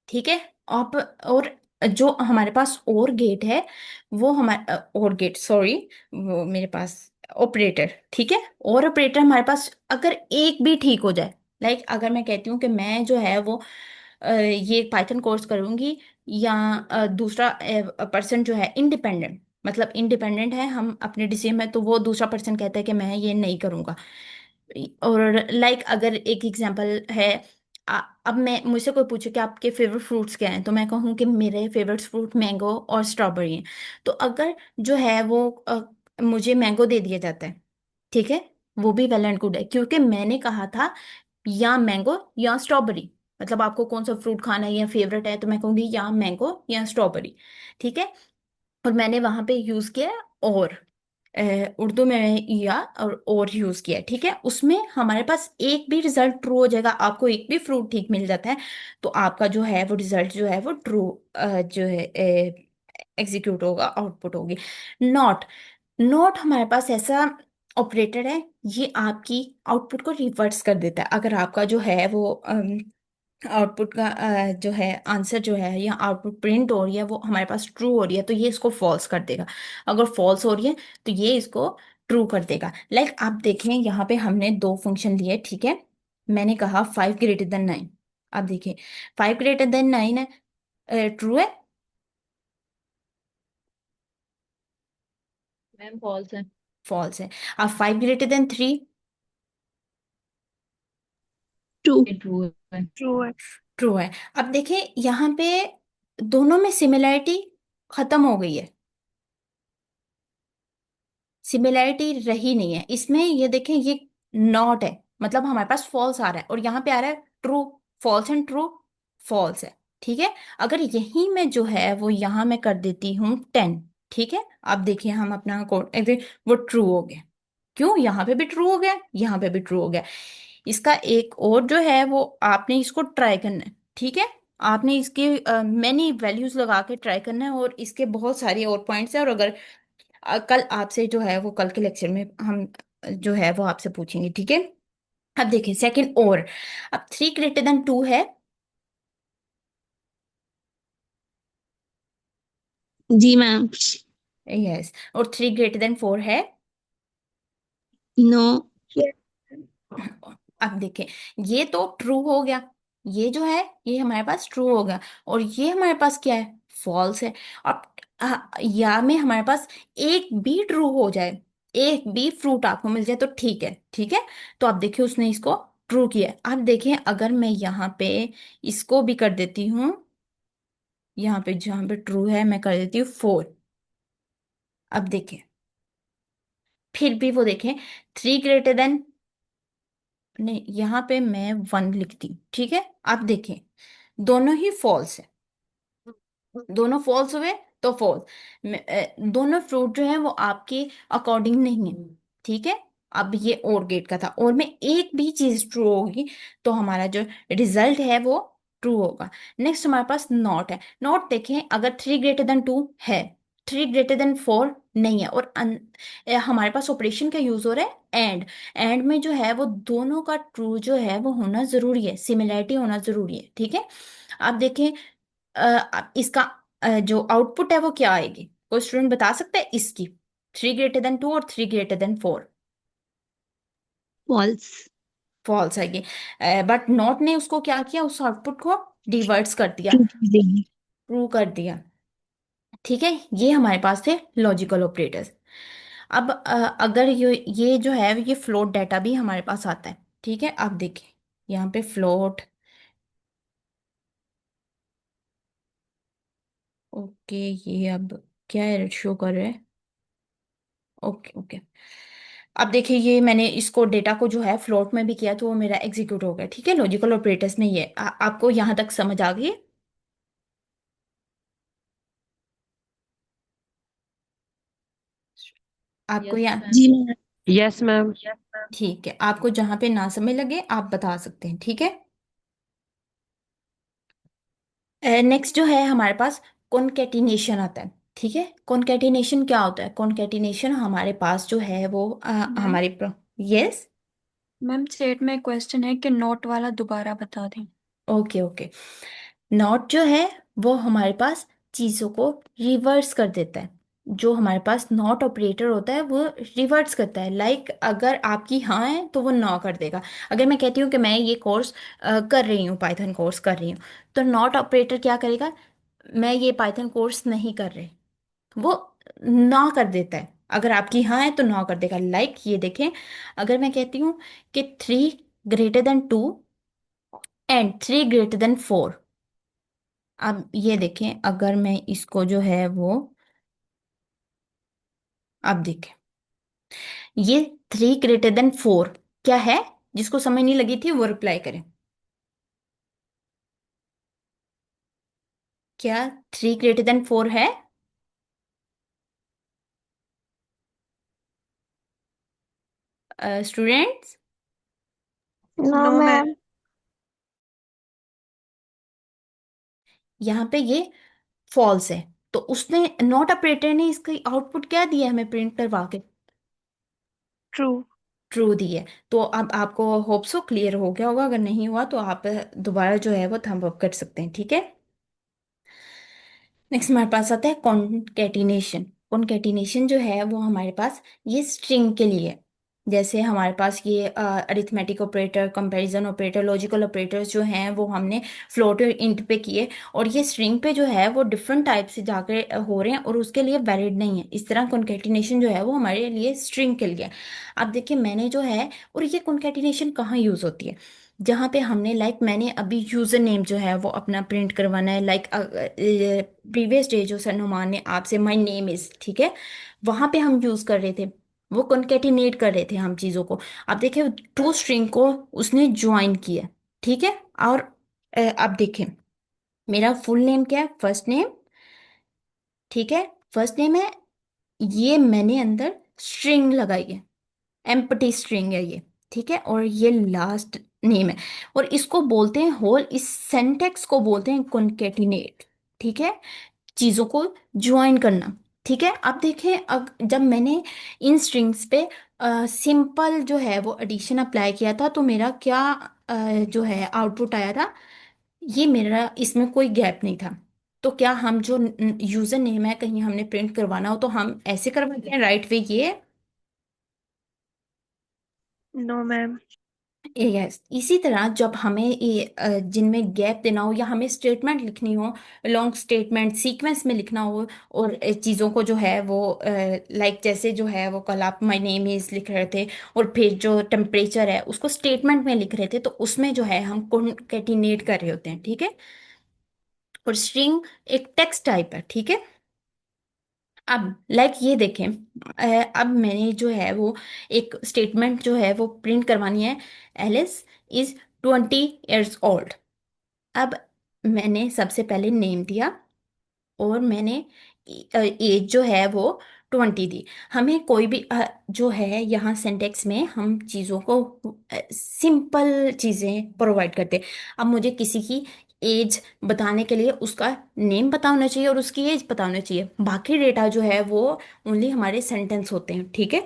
ठीक है। आप और जो हमारे पास और गेट है, वो हमारे और गेट सॉरी, वो मेरे पास ऑपरेटर, ठीक है। और ऑपरेटर हमारे पास अगर एक भी ठीक हो जाए, लाइक अगर मैं कहती हूँ कि मैं जो है वो ये पाइथन कोर्स करूंगी, या दूसरा पर्सन जो है इंडिपेंडेंट, मतलब इंडिपेंडेंट है हम अपने डिसीजन में, तो वो दूसरा पर्सन कहता है कि मैं ये नहीं करूंगा। और लाइक अगर एक एग्जांपल है, अब मैं मुझसे कोई पूछे कि आपके फेवरेट फ्रूट्स क्या हैं, तो मैं कहूँ कि मेरे फेवरेट फ्रूट मैंगो और स्ट्रॉबेरी हैं। तो अगर जो है वो मुझे मैंगो दे दिया जाता है, ठीक है, वो भी वेल एंड गुड है, क्योंकि मैंने कहा था या मैंगो या स्ट्रॉबेरी, मतलब आपको कौन सा फ्रूट खाना है या फेवरेट है, तो मैं कहूंगी या मैंगो या स्ट्रॉबेरी, ठीक है। और मैंने वहां पे यूज किया है और उर्दू में या और यूज किया है, ठीक है। उसमें हमारे पास एक भी रिजल्ट ट्रू हो जाएगा, आपको एक भी फ्रूट ठीक मिल जाता है, तो आपका जो है वो रिजल्ट जो है वो ट्रू जो है एग्जीक्यूट होगा, आउटपुट होगी। नॉट, नॉट हमारे पास ऐसा ऑपरेटर है, ये आपकी आउटपुट को रिवर्स कर देता है। अगर आपका जो है वो आउटपुट का जो है आंसर जो है या आउटपुट प्रिंट हो रही है वो हमारे पास ट्रू हो रही है, तो ये इसको फॉल्स कर देगा। अगर फॉल्स हो रही है तो ये इसको ट्रू कर देगा। लाइक आप देखें यहाँ पे हमने दो फंक्शन लिए, ठीक है। मैंने कहा 5 ग्रेटर देन 9, आप देखिए 5 ग्रेटर देन 9 है, ट्रू है। मैम फॉल्स है। फॉल्स है। अब 5 ग्रेटर देन 3, टू। ये ट्रू है। ट्रू है। ट्रू है। अब देखिए यहाँ पे दोनों में सिमिलैरिटी खत्म हो गई है, सिमिलैरिटी रही नहीं है इसमें। ये देखें ये नॉट है, मतलब हमारे पास फॉल्स आ रहा है, और यहाँ पे आ रहा है true. False and true, false है, ठीक है। अगर यही में जो है वो यहाँ मैं कर देती हूँ 10, ठीक है। अब देखिए हम अपना कोड वो ट्रू हो गया। क्यों, यहाँ पे भी ट्रू हो गया, यहाँ पे भी ट्रू हो गया। इसका एक और जो है वो आपने इसको ट्राई करना है, ठीक है। आपने इसके मैनी वैल्यूज लगा के ट्राई करना है, और इसके बहुत सारे और पॉइंट्स हैं। और अगर कल आपसे जो है वो कल के लेक्चर में हम जो है वो आपसे पूछेंगे, ठीक है। अब देखिए सेकंड और, अब 3 ग्रेटर देन 2 है। जी मैम। यस, और 3 ग्रेटर देन 4 है। नो। अब देखें ये तो ट्रू हो गया, ये जो है ये हमारे पास ट्रू हो गया, और ये हमारे पास क्या है, फॉल्स है। अब या में हमारे पास एक भी ट्रू हो जाए, एक भी फ्रूट आपको मिल जाए तो ठीक है, ठीक है। तो आप देखिए उसने इसको ट्रू किया है। आप देखें अगर मैं यहाँ पे इसको भी कर देती हूँ, यहाँ पे जहाँ पे ट्रू है मैं कर देती हूँ 4। अब देखें फिर भी वो देखें 3 ग्रेटर देन, नहीं यहाँ पे मैं 1 लिखती हूँ, ठीक है। आप देखें दोनों ही फॉल्स है, दोनों फॉल्स हुए तो फॉल्स। दोनों फ्रूट जो है वो आपके अकॉर्डिंग नहीं है, ठीक है। अब ये और गेट का था, और में एक भी चीज ट्रू होगी तो हमारा जो रिजल्ट है वो ट्रू होगा। नेक्स्ट हमारे पास नॉट है। नॉट देखें अगर 3 ग्रेटर देन 2 है, 3 ग्रेटर देन 4 नहीं है, और हमारे पास ऑपरेशन का यूज हो रहा है एंड। एंड में जो है वो दोनों का ट्रू जो है वो होना जरूरी है, सिमिलैरिटी होना जरूरी है, ठीक है। आप देखें अब इसका जो आउटपुट है वो क्या आएगी, कोई स्टूडेंट बता सकता है इसकी, 3 ग्रेटर देन 2 और 3 ग्रेटर देन 4। फॉल्स। फॉल्स आएगी। बट नॉट ने उसको क्या किया, उस आउटपुट को डिवर्ट्स कर दिया, टू देंगे। ट्रू कर दिया, ठीक है। ये हमारे पास थे लॉजिकल ऑपरेटर्स। अब अगर ये जो है ये फ्लोट डाटा भी हमारे पास आता है, ठीक है। अब देखिए यहाँ पे फ्लोट ओके, ये अब क्या एरर शो कर रहा है? Okay okay. अब देखिए, ये मैंने इसको डेटा को जो है फ्लोट में भी किया तो वो मेरा एग्जीक्यूट हो गया। ठीक है, लॉजिकल ऑपरेटर्स में ये आपको यहाँ तक समझ आ गई? आपको यस यहाँ? मैम। जी मैम। Yes ma'am. ठीक है, आपको जहाँ पे ना समझ लगे आप बता सकते हैं। ठीक है। नेक्स्ट जो है हमारे पास कॉन्केटिनेशन आता है। ठीक है, कॉन्केटिनेशन क्या होता है? कॉन्केटिनेशन हमारे पास जो है वो मैम हमारे यस। मैम सेट में क्वेश्चन है कि नोट वाला दोबारा बता दें। Okay okay. नॉट जो है वो हमारे पास चीज़ों को रिवर्स कर देता है। जो हमारे पास नॉट ऑपरेटर होता है वो रिवर्स करता है। लाइक अगर आपकी हाँ है तो वो नॉ कर देगा। अगर मैं कहती हूँ कि मैं ये कोर्स कर रही हूँ, पाइथन कोर्स कर रही हूँ, तो नॉट ऑपरेटर क्या करेगा? मैं ये पाइथन कोर्स नहीं कर रही, वो ना कर देता है। अगर आपकी हाँ है तो ना कर देगा। लाइक ये देखें, अगर मैं कहती हूँ कि 3 greater than 2 and 3 greater than 4, अब ये देखें, अगर मैं इसको जो है वो, अब देखें, ये 3 greater than 4 क्या है? जिसको समझ नहीं लगी थी वो रिप्लाई करें। क्या 3 greater than 4 है? Students? No no ma'am. Ma'am. यहाँ पे ये फॉल्स है, तो उसने नॉट ऑपरेटर ने इसका आउटपुट क्या दिया हमें प्रिंट करवा के? ट्रू। ट्रू दी है। तो अब आपको होप सो क्लियर हो गया होगा। अगर नहीं हुआ तो आप दोबारा जो है वो थंब अप कर सकते हैं। ठीक है। नेक्स्ट हमारे पास आता है कॉन्केटिनेशन। कॉन्केटिनेशन जो है वो हमारे पास ये स्ट्रिंग के लिए है। जैसे हमारे पास ये arithmetic operator, comparison operator, logical operators जो हैं वो हमने फ्लोट और इंट पे किए, और ये स्ट्रिंग पे जो है वो डिफरेंट टाइप से जाकर हो रहे हैं और उसके लिए वैलिड नहीं है। इस तरह कॉन्केटिनेशन जो है वो हमारे लिए स्ट्रिंग के लिए है। अब देखिए मैंने जो है, और ये कॉन्केटिनेशन कहाँ यूज़ होती है? जहाँ पे हमने, लाइक मैंने अभी यूजर नेम जो है वो अपना प्रिंट करवाना है। लाइक प्रीवियस डे जो सर नुमान ने आपसे माय नेम इज, ठीक है, वहां पे हम यूज कर रहे थे, वो कॉन्केटिनेट कर रहे थे हम चीजों को। अब देखिए, टू स्ट्रिंग को उसने ज्वाइन किया। ठीक है। और अब देखें, मेरा फुल नेम क्या है? First name. ठीक है, फर्स्ट नेम है, ये मैंने अंदर स्ट्रिंग लगाई है, एम्प्टी स्ट्रिंग है ये। ठीक है, और ये लास्ट नेम है, और इसको बोलते हैं होल, इस सेंटेक्स को बोलते हैं कॉन्केटिनेट। ठीक है, चीजों को ज्वाइन करना। ठीक है। अब देखें, जब मैंने इन स्ट्रिंग्स पे सिंपल जो है वो एडिशन अप्लाई किया था तो मेरा क्या जो है आउटपुट आया था? ये मेरा, इसमें कोई गैप नहीं था। तो क्या हम जो यूजर नेम है कहीं हमने प्रिंट करवाना हो तो हम ऐसे करवाते हैं? राइट वे ये है। No ma'am. यस, इसी तरह जब हमें ये जिनमें गैप देना हो या हमें स्टेटमेंट लिखनी हो, लॉन्ग स्टेटमेंट सीक्वेंस में लिखना हो, और चीज़ों को जो है वो लाइक जैसे जो है वो कल आप माय नेम इज लिख रहे थे और फिर जो टेम्परेचर है उसको स्टेटमेंट में लिख रहे थे, तो उसमें जो है हम कॉन्केटिनेट कर रहे होते हैं। ठीक है, और स्ट्रिंग एक टेक्स्ट टाइप है। ठीक है। अब लाइक ये देखें, अब मैंने जो है वो एक स्टेटमेंट जो है वो प्रिंट करवानी है, एलिस इज 20 years old। अब मैंने सबसे पहले नेम दिया, और मैंने एज जो है वो 20 दी। हमें कोई भी जो है यहाँ सिंटेक्स में हम चीज़ों को सिंपल चीज़ें प्रोवाइड करते हैं। अब मुझे किसी की एज बताने के लिए उसका नेम पता होना चाहिए और उसकी एज पता होना चाहिए। बाकी डेटा जो है वो ओनली हमारे सेंटेंस होते हैं। ठीक है,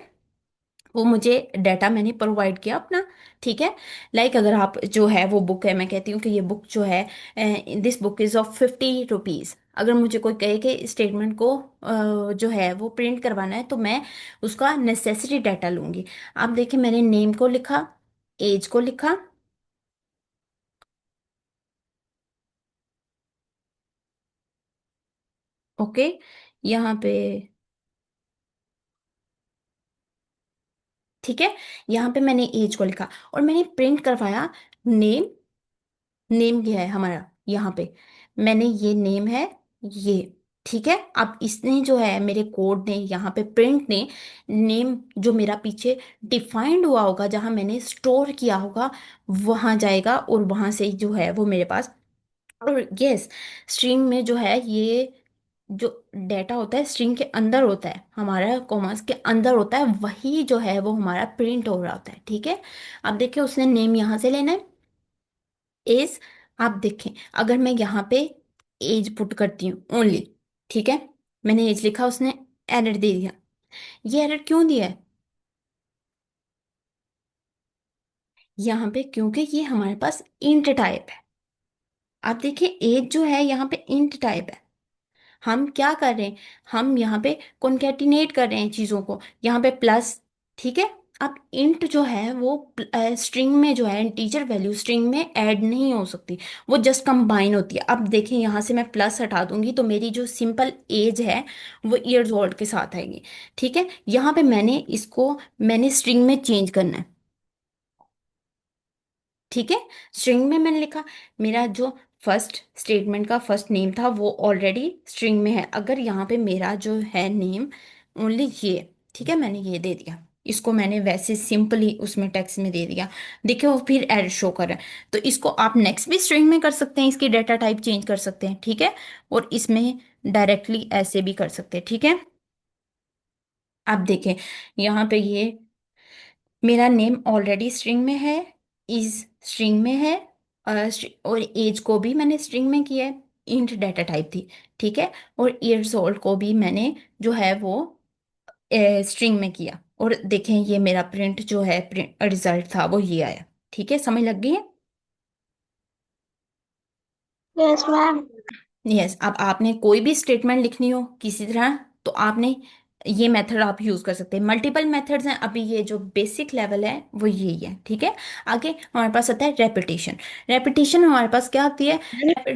वो मुझे डाटा मैंने प्रोवाइड किया अपना। ठीक है, लाइक अगर आप जो है वो बुक है, मैं कहती हूँ कि ये बुक जो है, this book is of 50 rupees. अगर मुझे कोई कहे कि स्टेटमेंट को जो है वो प्रिंट करवाना है तो मैं उसका नेसेसरी डाटा लूँगी। आप देखिए, मैंने नेम को लिखा, एज को लिखा। ओके, यहाँ पे, ठीक है, यहाँ पे मैंने एज को लिखा और मैंने प्रिंट करवाया नेम। नेम क्या है हमारा? यहाँ पे मैंने ये नेम है, ये ठीक है, अब इसने जो है मेरे कोड ने यहाँ पे प्रिंट ने नेम जो मेरा पीछे डिफाइंड हुआ होगा जहाँ मैंने स्टोर किया होगा वहां जाएगा और वहां से जो है वो मेरे पास। और यस, स्ट्रिंग में जो है ये जो डेटा होता है स्ट्रिंग के अंदर होता है, हमारा कॉमर्स के अंदर होता है, वही जो है वो हमारा प्रिंट हो रहा होता है। ठीक है, अब देखिए उसने नेम यहाँ से लेना है, एज। आप देखें, अगर मैं यहाँ पे एज पुट करती हूँ ओनली, ठीक है, मैंने एज लिखा, उसने एरर दे दिया। ये एरर क्यों दिया है यहाँ पे? क्योंकि ये हमारे पास इंट टाइप है। आप देखिए एज जो है यहाँ पे इंट टाइप है। हम क्या कर रहे हैं, हम यहाँ पे कॉन्केटिनेट कर रहे हैं चीज़ों को, यहाँ पे प्लस। ठीक है, अब इंट जो है वो स्ट्रिंग में जो है इंटीजर वैल्यू स्ट्रिंग में ऐड नहीं हो सकती, वो जस्ट कंबाइन होती है। अब देखिए यहाँ से मैं प्लस हटा दूंगी तो मेरी जो सिंपल एज है वो ईयर्स ओल्ड के साथ आएगी। ठीक है, यहाँ पे मैंने स्ट्रिंग में चेंज करना है। ठीक है, स्ट्रिंग में मैंने लिखा, मेरा जो फर्स्ट स्टेटमेंट का फर्स्ट नेम था वो ऑलरेडी स्ट्रिंग में है। अगर यहाँ पे मेरा जो है नेम ओनली ये, ठीक है, मैंने ये दे दिया, इसको मैंने वैसे सिंपली उसमें टेक्स्ट में दे दिया, देखिए वो फिर एरर शो कर रहा है। तो इसको आप नेक्स्ट भी स्ट्रिंग में कर सकते हैं, इसकी डेटा टाइप चेंज कर सकते हैं। ठीक है, और इसमें डायरेक्टली ऐसे भी कर सकते हैं। ठीक है, आप देखें यहाँ पे ये मेरा नेम ऑलरेडी स्ट्रिंग में है, इज स्ट्रिंग में है, और एज को भी मैंने स्ट्रिंग में किया है, इंट डाटा टाइप थी। ठीक है, और ईयर्स ओल्ड को भी मैंने जो है वो स्ट्रिंग में किया, और देखें ये मेरा प्रिंट जो है प्रिंट रिजल्ट था वो ये आया। ठीक है, समझ लग गई है? Yes ma'am. यस, अब आपने कोई भी स्टेटमेंट लिखनी हो किसी तरह तो आपने ये मेथड आप यूज कर सकते हैं। मल्टीपल मेथड्स हैं, अभी ये जो बेसिक लेवल है वो यही है। ठीक है, आगे हमारे पास आता है रेपिटेशन। रेपिटेशन हमारे पास क्या आती है? जी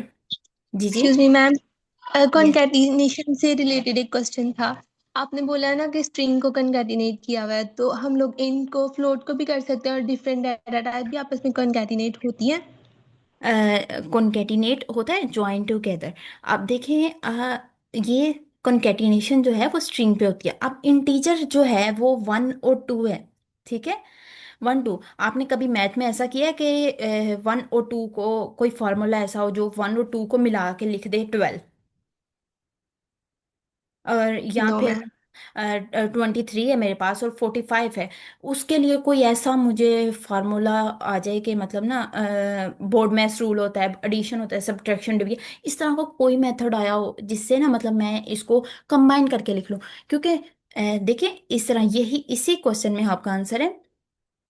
जी। Excuse me ma'am, yes, concatenation से रिलेटेड एक क्वेश्चन था। आपने बोला ना कि स्ट्रिंग को कॉन्कैटिनेट किया हुआ है, तो हम लोग इन को फ्लोट को भी कर सकते हैं और डिफरेंट डाटा टाइप भी आपस में कॉन्कैटिनेट होती हैं। कॉन्केटिनेट होता है ज्वाइन टुगेदर। अब देखिए ये कॉन्केटिनेशन जो है वो स्ट्रिंग पे होती है। अब इंटीजर जो है वो 1 और 2 है। ठीक है, 1 2, आपने कभी मैथ में ऐसा किया है कि 1 और 2 को कोई फॉर्मूला ऐसा हो जो 1 और 2 को मिला के लिख दे 12? और यहाँ नो पे मैम। 23 है मेरे पास और 45 है, उसके लिए कोई ऐसा मुझे फार्मूला आ जाए कि मतलब ना बोर्ड मैथ्स रूल होता है, एडिशन होता है, सब्ट्रैक्शन, डिवीजन, इस तरह का कोई मेथड आया हो जिससे ना मतलब मैं इसको कंबाइन करके लिख लूँ। क्योंकि देखिए इस तरह यही इसी क्वेश्चन में आपका आंसर है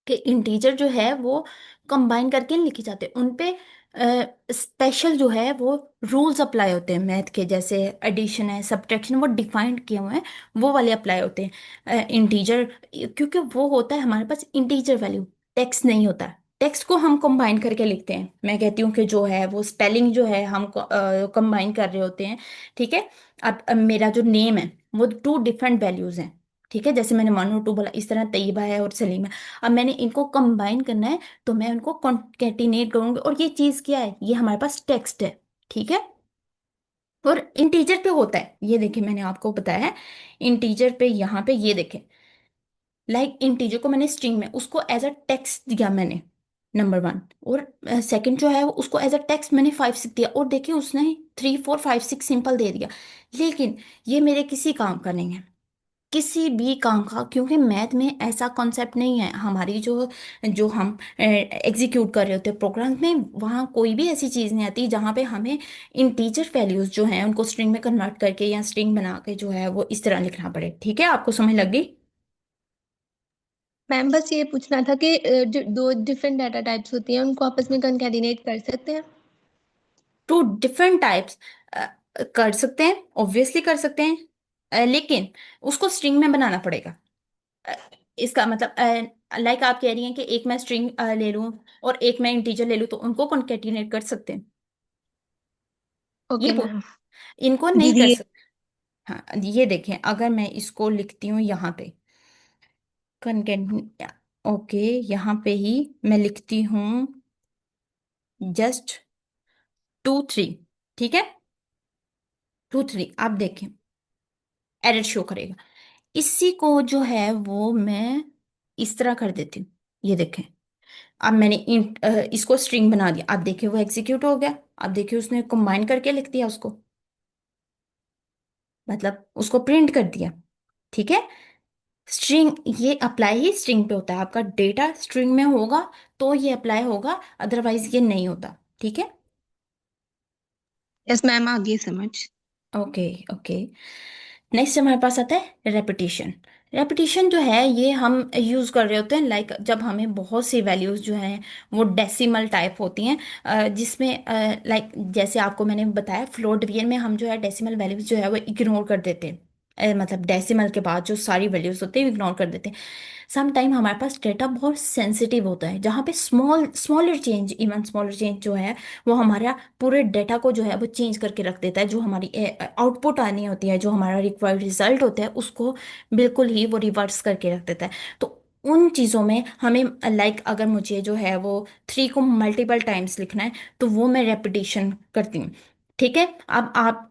कि इंटीजर जो है वो कंबाइन करके नहीं लिखे जाते, उन पे स्पेशल जो है वो रूल्स अप्लाई होते हैं मैथ के, जैसे एडिशन है, सब्ट्रैक्शन, वो डिफाइंड किए हुए हैं, वो वाले अप्लाई होते हैं। इंटीजर क्योंकि वो होता है हमारे पास इंटीजर वैल्यू, टेक्स्ट नहीं होता है। टेक्स्ट को हम कंबाइन करके लिखते हैं, मैं कहती हूँ कि जो है वो स्पेलिंग जो है हम कंबाइन कर रहे होते हैं। ठीक है, अब मेरा जो नेम है वो 2 डिफरेंट वैल्यूज हैं। ठीक है, जैसे मैंने 1 और 2 बोला, इस तरह तैयबा है और सलीम है। अब मैंने इनको कंबाइन करना है तो मैं उनको कॉन्केटिनेट करूंगी, और ये चीज क्या है, ये हमारे पास टेक्स्ट है। ठीक है, और इंटीजर पे होता है, ये देखिए मैंने आपको बताया है इंटीजर पे, यहाँ पे ये देखें, लाइक इंटीजर को मैंने स्ट्रिंग में उसको एज अ टेक्स्ट दिया मैंने, नंबर 1, और सेकंड जो है वो उसको एज अ टेक्स्ट मैंने 5 6 दिया, और देखिए उसने 3 4 5 6 सिंपल दे दिया। लेकिन ये मेरे किसी काम का नहीं है, किसी भी काम का, क्योंकि मैथ में ऐसा कॉन्सेप्ट नहीं है। हमारी जो जो हम एग्जीक्यूट कर रहे होते हैं प्रोग्राम में, वहाँ कोई भी ऐसी चीज़ नहीं आती जहाँ पे हमें इंटीजर वैल्यूज जो हैं उनको स्ट्रिंग में कन्वर्ट करके या स्ट्रिंग बना के जो है वो इस तरह लिखना पड़े। ठीक है, आपको समझ लग गई? मैम बस ये पूछना था कि जो दो डिफरेंट डाटा टाइप्स होती हैं उनको आपस में कॉन्कैटिनेट कर सकते हैं। 2 डिफरेंट टाइप्स कर सकते हैं, ऑब्वियसली कर सकते हैं, लेकिन उसको स्ट्रिंग में बनाना पड़ेगा। अ, इसका मतलब लाइक आप कह रही हैं कि एक मैं स्ट्रिंग ले लूं और एक मैं इंटीजर ले लूं तो उनको कॉन्केटिनेट कर सकते हैं, ये ओके पूछ, मैम। इनको नहीं कर दीदी सकते। हाँ, ये देखें, अगर मैं इसको लिखती हूँ यहाँ पे कॉन्केट, ओके, यहाँ पे ही मैं लिखती हूँ जस्ट 2 3, ठीक है, 2 3 आप देखें, एरर शो करेगा। इसी को जो है वो मैं इस तरह कर देती हूँ, ये देखें। अब मैंने इसको स्ट्रिंग बना दिया, आप देखिए वो एग्जीक्यूट हो गया। आप देखिए उसने कंबाइन करके लिख दिया उसको, मतलब उसको प्रिंट कर दिया। ठीक है। स्ट्रिंग ये अप्लाई ही स्ट्रिंग पे होता है, आपका डेटा स्ट्रिंग में होगा तो ये अप्लाई होगा, अदरवाइज ये नहीं होता। ठीक है। यस मैम, आगे समझ। Okay okay. नेक्स्ट हमारे पास आता है रेपिटेशन। रेपिटेशन जो है ये हम यूज़ कर रहे होते हैं लाइक जब हमें बहुत सी वैल्यूज़ जो हैं वो डेसिमल टाइप होती हैं, जिसमें लाइक जैसे आपको मैंने बताया फ्लोट वीएन में हम जो है डेसिमल वैल्यूज़ जो है वो इग्नोर कर देते हैं। मतलब डेसिमल के बाद जो सारी वैल्यूज़ होती हैं इग्नोर कर देते हैं। सम टाइम हमारे पास डेटा बहुत सेंसिटिव होता है जहाँ पे smaller change, even smaller change जो है वो हमारा पूरे डेटा को जो है वो चेंज करके रख देता है। जो हमारी आउटपुट आनी होती है, जो हमारा रिक्वायर्ड रिजल्ट होता है उसको बिल्कुल ही वो रिवर्स करके रख देता है। तो उन चीज़ों में हमें लाइक अगर मुझे जो है वो 3 को मल्टीपल टाइम्स लिखना है तो वो मैं रेपिटेशन करती हूँ। ठीक है। अब आप,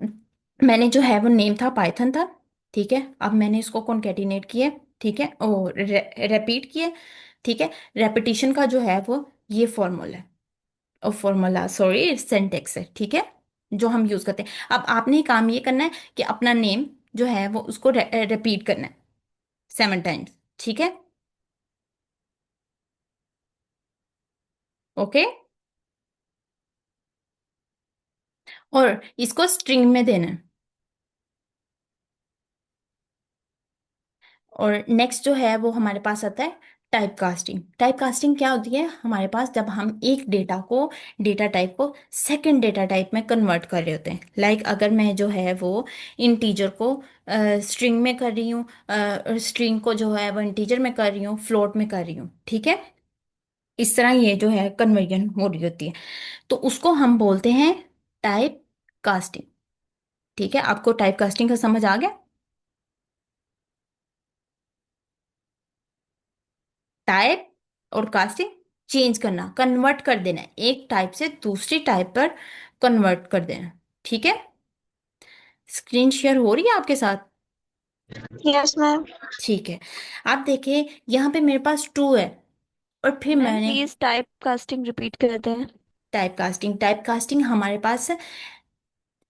मैंने जो है वो नेम था पाइथन था। ठीक है। अब मैंने इसको कॉन्केटिनेट किया। ठीक है। और रिपीट किए। ठीक है। रेपिटेशन का जो है वो ये फॉर्मूला है, और फॉर्मूला सॉरी सिंटेक्स है। ठीक है। जो हम यूज करते हैं। अब आपने काम ये करना है कि अपना नेम जो है वो उसको रिपीट करना है 7 टाइम्स। ठीक है। ओके। और इसको स्ट्रिंग में देना है। और नेक्स्ट जो है वो हमारे पास आता है टाइप कास्टिंग। टाइप कास्टिंग क्या होती है हमारे पास, जब हम एक डेटा टाइप को सेकंड डेटा टाइप में कन्वर्ट कर रहे होते हैं। लाइक अगर मैं जो है वो इंटीजर को स्ट्रिंग में कर रही हूँ, स्ट्रिंग को जो है वो इंटीजर में कर रही हूँ, फ्लोट में कर रही हूँ। ठीक है। इस तरह ये जो है कन्वर्जन हो रही होती है, तो उसको हम बोलते हैं टाइप कास्टिंग। ठीक है। आपको टाइप कास्टिंग का समझ आ गया। टाइप और कास्टिंग, चेंज करना, कन्वर्ट कर देना, एक टाइप से दूसरी टाइप पर कन्वर्ट कर देना। ठीक है। स्क्रीन शेयर हो रही है आपके साथ। Yes ma'am. ठीक है। आप देखिए यहाँ पे मेरे पास टू है, और फिर मैम मैंने प्लीज टाइप कास्टिंग रिपीट कर दें। टाइप कास्टिंग हमारे पास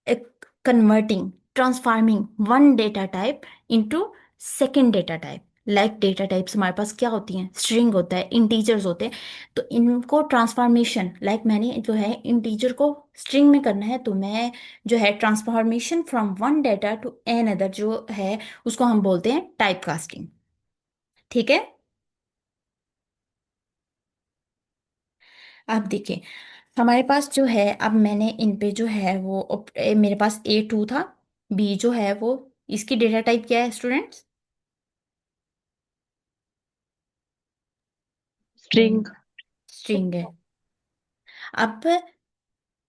converting, transforming one data type into second data type. Like data types हमारे पास क्या होती हैं, स्ट्रिंग होता है, इंटीजर्स होते हैं। तो इनको ट्रांसफॉर्मेशन, लाइक मैंने जो है इंटीजर को स्ट्रिंग में करना है तो मैं जो है transformation from one data to another जो है उसको हम बोलते हैं टाइप कास्टिंग। ठीक है। अब देखिए हमारे पास जो है, अब मैंने इन पे जो है वो मेरे पास A2 था, बी जो है वो इसकी डेटा टाइप क्या है स्टूडेंट्स। स्ट्रिंग। स्ट्रिंग है। अब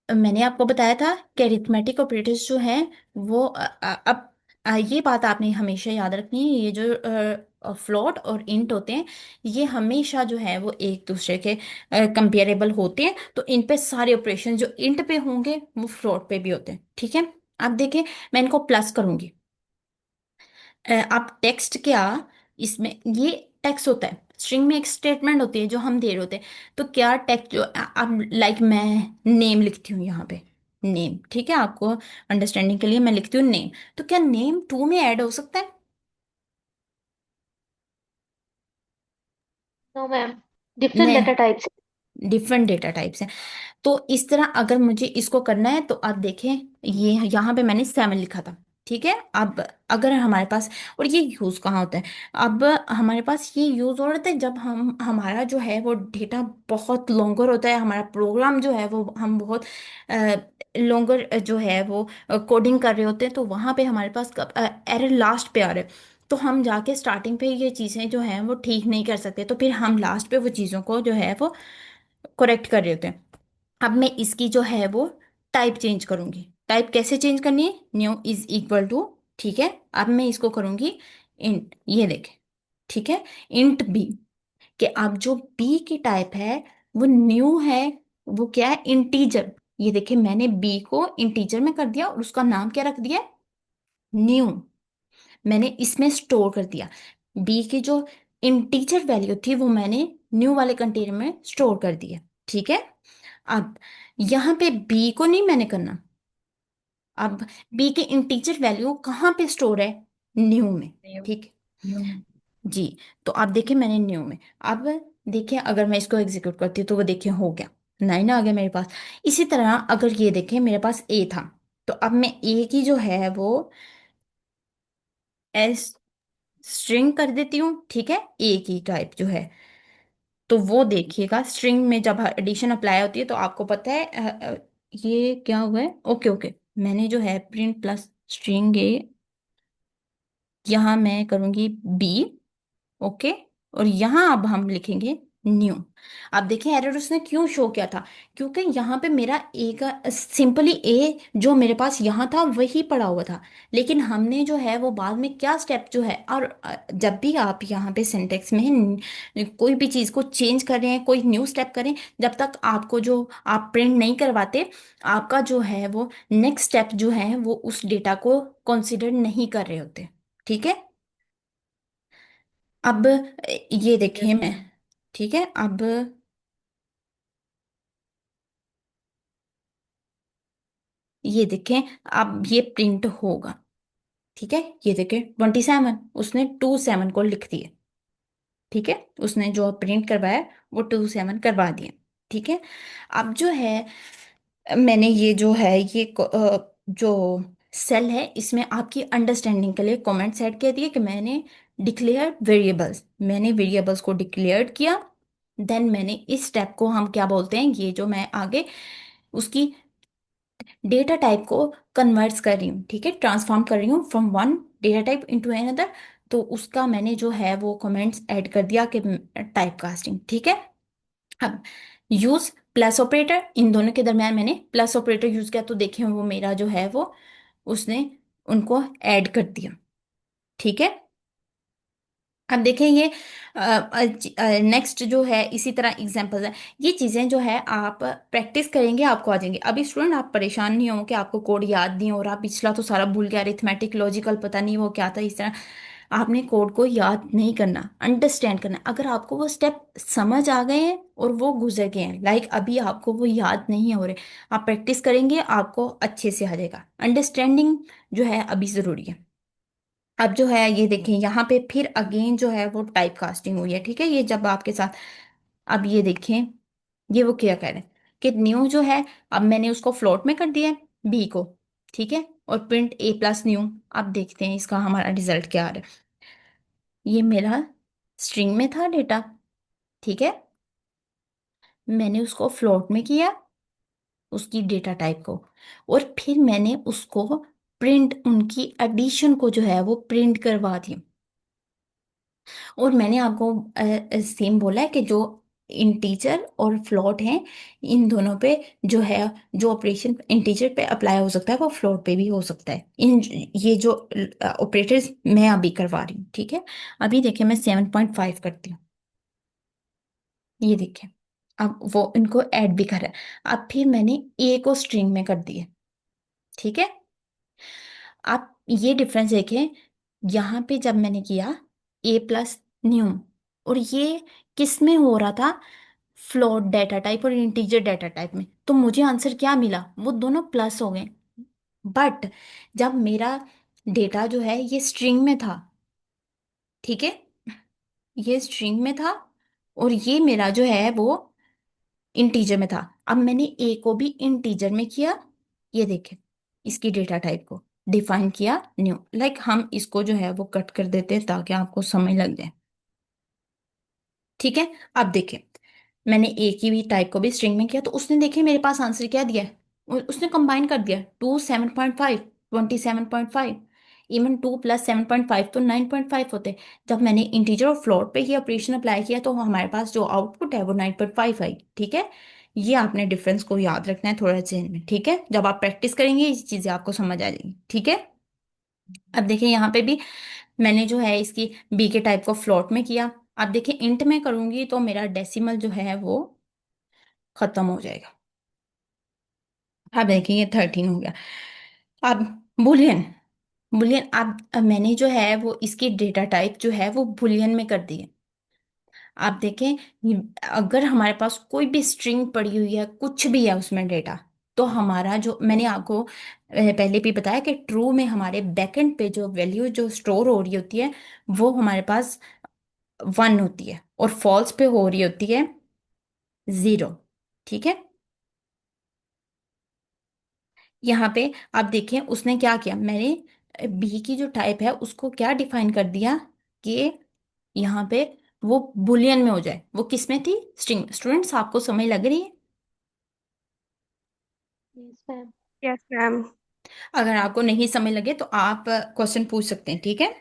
मैंने आपको बताया था कि अरिथमेटिक ऑपरेटर्स जो हैं वो अब ये बात आपने हमेशा याद रखनी है, ये जो फ्लोट और इंट होते हैं ये हमेशा जो है वो एक दूसरे के कंपेरेबल होते हैं। तो इन पे सारे ऑपरेशन जो इंट पे होंगे वो फ्लोट पे भी होते हैं। ठीक है। अब देखिए मैं इनको प्लस करूंगी। आप टेक्स्ट क्या, इसमें ये टेक्स्ट होता है, स्ट्रिंग में एक स्टेटमेंट होती है जो हम दे रहे होते हैं। तो क्या टेक्स्ट जो अब लाइक मैं नेम लिखती हूँ यहाँ पे, नेम। ठीक है। आपको अंडरस्टैंडिंग के लिए मैं लिखती हूँ नेम, तो क्या नेम टू में ऐड हो सकता है। नो मैम, डिफरेंट नहीं, data types. Different data types हैं। तो इस तरह अगर मुझे इसको करना है तो आप देखें ये यहाँ पे मैंने 7 लिखा था। ठीक है। अब अगर हमारे पास, और ये यूज़ कहाँ होता है, अब हमारे पास ये यूज़ हो रहा है जब हमारा जो है वो डेटा बहुत लॉन्गर होता है, हमारा प्रोग्राम जो है वो हम बहुत लॉन्गर जो है वो कोडिंग कर रहे होते हैं, तो वहाँ पे हमारे पास एरर लास्ट पे आ रहा है। तो हम जाके स्टार्टिंग पे ये चीज़ें जो हैं वो ठीक नहीं कर सकते, तो फिर हम लास्ट पे वो चीज़ों को जो है वो करेक्ट कर रहे होते हैं। अब मैं इसकी जो है वो टाइप चेंज करूंगी। टाइप कैसे चेंज करनी है, न्यू इज इक्वल टू। ठीक है। अब मैं इसको करूंगी इंट, ये देखें। ठीक है। इंट बी, कि अब जो बी की टाइप है वो न्यू है, वो क्या है, इंटीजर। ये देखिए मैंने बी को इंटीजर में कर दिया और उसका नाम क्या रख दिया है, न्यू मैंने इसमें स्टोर कर दिया। बी की जो इंटीजर वैल्यू थी वो मैंने न्यू वाले कंटेनर में स्टोर कर दिया। ठीक है। अब यहाँ पे बी को नहीं मैंने करना। अब बी की इंटीजर वैल्यू कहाँ पे स्टोर है? न्यू में। ठीक है जी। तो आप देखिए मैंने न्यू में। अब देखिए अगर मैं इसको एग्जीक्यूट करती हूँ तो वो देखिए हो गया, 9 आ गया मेरे पास। इसी तरह अगर ये देखें मेरे पास ए था, तो अब मैं ए की जो है वो एस स्ट्रिंग कर देती हूँ। ठीक है, ए की टाइप जो है, तो वो देखिएगा स्ट्रिंग में जब एडिशन अप्लाई होती है तो आपको पता है ये क्या हुआ है। ओके ओके, मैंने जो है प्रिंट प्लस स्ट्रिंग ए, यहाँ मैं करूँगी बी। ओके, और यहाँ अब हम लिखेंगे न्यू। अब देखिए एरर उसने क्यों शो किया था, क्योंकि यहाँ पे मेरा ए का सिंपली ए जो मेरे पास यहाँ था वही पड़ा हुआ था। लेकिन हमने जो है वो बाद में क्या स्टेप जो है, और जब भी आप यहाँ पे सिंटेक्स में कोई भी चीज़ को चेंज कर रहे हैं, कोई न्यू स्टेप करें, जब तक आपको जो आप प्रिंट नहीं करवाते, आपका जो है वो नेक्स्ट स्टेप जो है वो उस डेटा को कंसिडर नहीं कर रहे होते। ठीक है। अब ये देखिए मैं, ठीक है, अब ये देखें, अब ये प्रिंट होगा। ठीक है, ये देखें 27, उसने 27 को लिख दिया। ठीक है, उसने जो प्रिंट करवाया वो 27 करवा दिया। ठीक है। अब जो है मैंने ये जो है ये जो सेल है इसमें आपकी अंडरस्टैंडिंग के लिए कमेंट्स ऐड कर दिए कि मैंने डिक्लेयर वेरिएबल्स, मैंने वेरिएबल्स को डिक्लेयर किया। देन मैंने इस स्टेप को हम क्या बोलते हैं, ये जो मैं आगे उसकी डेटा टाइप को कन्वर्ट्स कर रही हूँ। ठीक है, ट्रांसफॉर्म कर रही हूँ from one data type into another. तो उसका मैंने जो है वो कमेंट्स ऐड कर दिया कि टाइप कास्टिंग। ठीक है। अब यूज प्लस ऑपरेटर, इन दोनों के दरमियान मैंने प्लस ऑपरेटर यूज किया, तो देखें वो मेरा जो है वो उसने उनको ऐड कर दिया। ठीक है। अब देखें ये नेक्स्ट जो है इसी तरह एग्जांपल्स है। ये चीज़ें जो है आप प्रैक्टिस करेंगे आपको आ जाएंगी। अभी स्टूडेंट आप परेशान नहीं हो कि आपको कोड याद नहीं हो रहा, पिछला तो सारा भूल गया, अरिथमेटिक लॉजिकल पता नहीं वो क्या था, इस तरह आपने कोड को याद नहीं करना, अंडरस्टैंड करना। अगर आपको वो स्टेप समझ आ गए हैं और वो गुजर गए हैं, लाइक अभी आपको वो याद नहीं हो रहे, आप प्रैक्टिस करेंगे आपको अच्छे से आ जाएगा। अंडरस्टैंडिंग जो है अभी ज़रूरी है। अब जो है ये देखें यहाँ पे फिर अगेन जो है वो टाइप कास्टिंग हुई है। ठीक है, ये जब आपके साथ, अब ये देखें ये वो क्या कह रहे हैं कि न्यू जो है, अब मैंने उसको फ्लोट में कर दिया है बी को। ठीक है, और प्रिंट ए प्लस न्यू। अब देखते हैं इसका हमारा रिजल्ट क्या आ रहा है। ये मेरा स्ट्रिंग में था डेटा। ठीक है, मैंने उसको फ्लोट में किया उसकी डेटा टाइप को, और फिर मैंने उसको प्रिंट उनकी एडिशन को जो है वो प्रिंट करवा दी। और मैंने आपको सेम बोला है कि जो इंटीजर और फ्लोट हैं, इन दोनों पे जो है जो ऑपरेशन इंटीजर पे अप्लाई हो सकता है वो फ्लोट पे भी हो सकता है। इन ये जो ऑपरेटर्स मैं अभी करवा रही हूँ। ठीक है, अभी देखिए मैं 7.5 करती हूँ। ये देखिए अब वो इनको ऐड भी कर रहा है। अब फिर मैंने ए को स्ट्रिंग में कर दिया। ठीक है, आप ये डिफरेंस देखें, यहाँ पे जब मैंने किया ए प्लस न्यू, और ये किस में हो रहा था, फ्लोट डाटा टाइप और इंटीजर डाटा टाइप में, तो मुझे आंसर क्या मिला, वो दोनों प्लस हो गए। बट जब मेरा डेटा जो है ये स्ट्रिंग में था, ठीक है, ये स्ट्रिंग में था और ये मेरा जो है वो इंटीजर में था। अब मैंने ए को भी इंटीजर में किया, ये देखें इसकी डेटा टाइप को डिफाइन किया न्यू। लाइक हम इसको जो है वो कट कर देते हैं ताकि आपको समझ लग जाए। ठीक है, अब देखें मैंने ए की भी टाइप को भी स्ट्रिंग में किया, तो उसने देखे मेरे पास आंसर क्या दिया है, उसने कंबाइन कर दिया, 7.5 27.5। इवन 2 प्लस 7.5 तो 9.5 होते। जब मैंने इंटीजर और फ्लोट पे ही ऑपरेशन अप्लाई किया तो हमारे पास जो आउटपुट है वो 9.5 आई। ठीक है, ये आपने डिफरेंस को याद रखना है थोड़ा जहन में। ठीक है, जब आप प्रैक्टिस करेंगे ये चीज़ें आपको समझ आ जाएंगी। ठीक है। अब देखिए यहाँ पे भी मैंने जो है इसकी बी के टाइप को फ्लोट में किया। अब देखिए इंट में करूंगी तो मेरा डेसिमल जो है वो खत्म हो जाएगा। अब देखिए ये 13 हो गया। अब बुलियन, बुलियन आप मैंने जो है वो इसकी डेटा टाइप जो है वो बुलियन में कर दी है। आप देखें, अगर हमारे पास कोई भी स्ट्रिंग पड़ी हुई है, कुछ भी है उसमें डेटा, तो हमारा जो मैंने आपको पहले भी बताया कि ट्रू में हमारे बैकएंड पे जो वैल्यू जो स्टोर हो रही होती है वो हमारे पास 1 होती है, और फॉल्स पे हो रही होती है 0। ठीक है। यहाँ पे आप देखें उसने क्या किया, मैंने बी की जो टाइप है उसको क्या डिफाइन कर दिया कि यहाँ पे वो बुलियन में हो जाए। वो किस में थी? स्ट्रिंग। स्टूडेंट्स आपको समझ लग रही है? Yes ma'am. Yes ma'am. अगर आपको नहीं समझ लगे तो आप क्वेश्चन पूछ सकते हैं, ठीक है।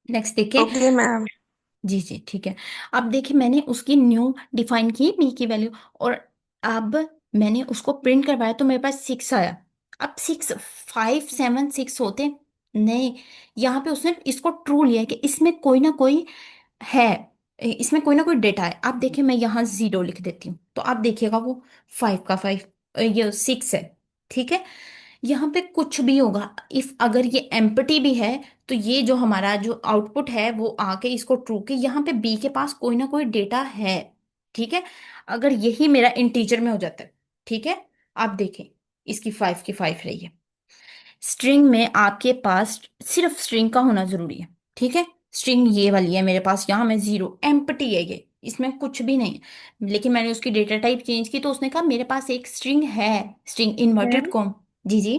नेक्स्ट देखिए। Okay ma'am. जी जी ठीक है। अब देखिए मैंने उसकी न्यू डिफाइन की बी की वैल्यू, और अब मैंने उसको प्रिंट करवाया तो मेरे पास 6 आया। अब 6, 5 7 6 होते नहीं, यहाँ पे उसने इसको ट्रू लिया है कि इसमें कोई ना कोई है, इसमें कोई ना कोई डेटा है। आप देखिए मैं यहाँ 0 लिख देती हूँ तो आप देखिएगा वो 5 का 5, ये 6 है। ठीक है। यहाँ पे कुछ भी होगा, इफ अगर ये एम्प्टी भी है तो ये जो हमारा जो आउटपुट है वो आके इसको ट्रू के यहाँ पे बी के पास कोई ना कोई डेटा है। ठीक है। अगर यही मेरा इंटीजर में हो जाता है, ठीक है, आप देखें इसकी 5 की 5 रही है। स्ट्रिंग में आपके पास सिर्फ स्ट्रिंग का होना जरूरी है। ठीक है। स्ट्रिंग ये वाली है मेरे पास, यहाँ में 0 एम्प्टी है ये, इसमें कुछ भी नहीं है। लेकिन मैंने उसकी डेटा टाइप चेंज की तो उसने कहा मेरे पास एक स्ट्रिंग है, स्ट्रिंग इन्वर्टेड मैम कॉम। जी जी।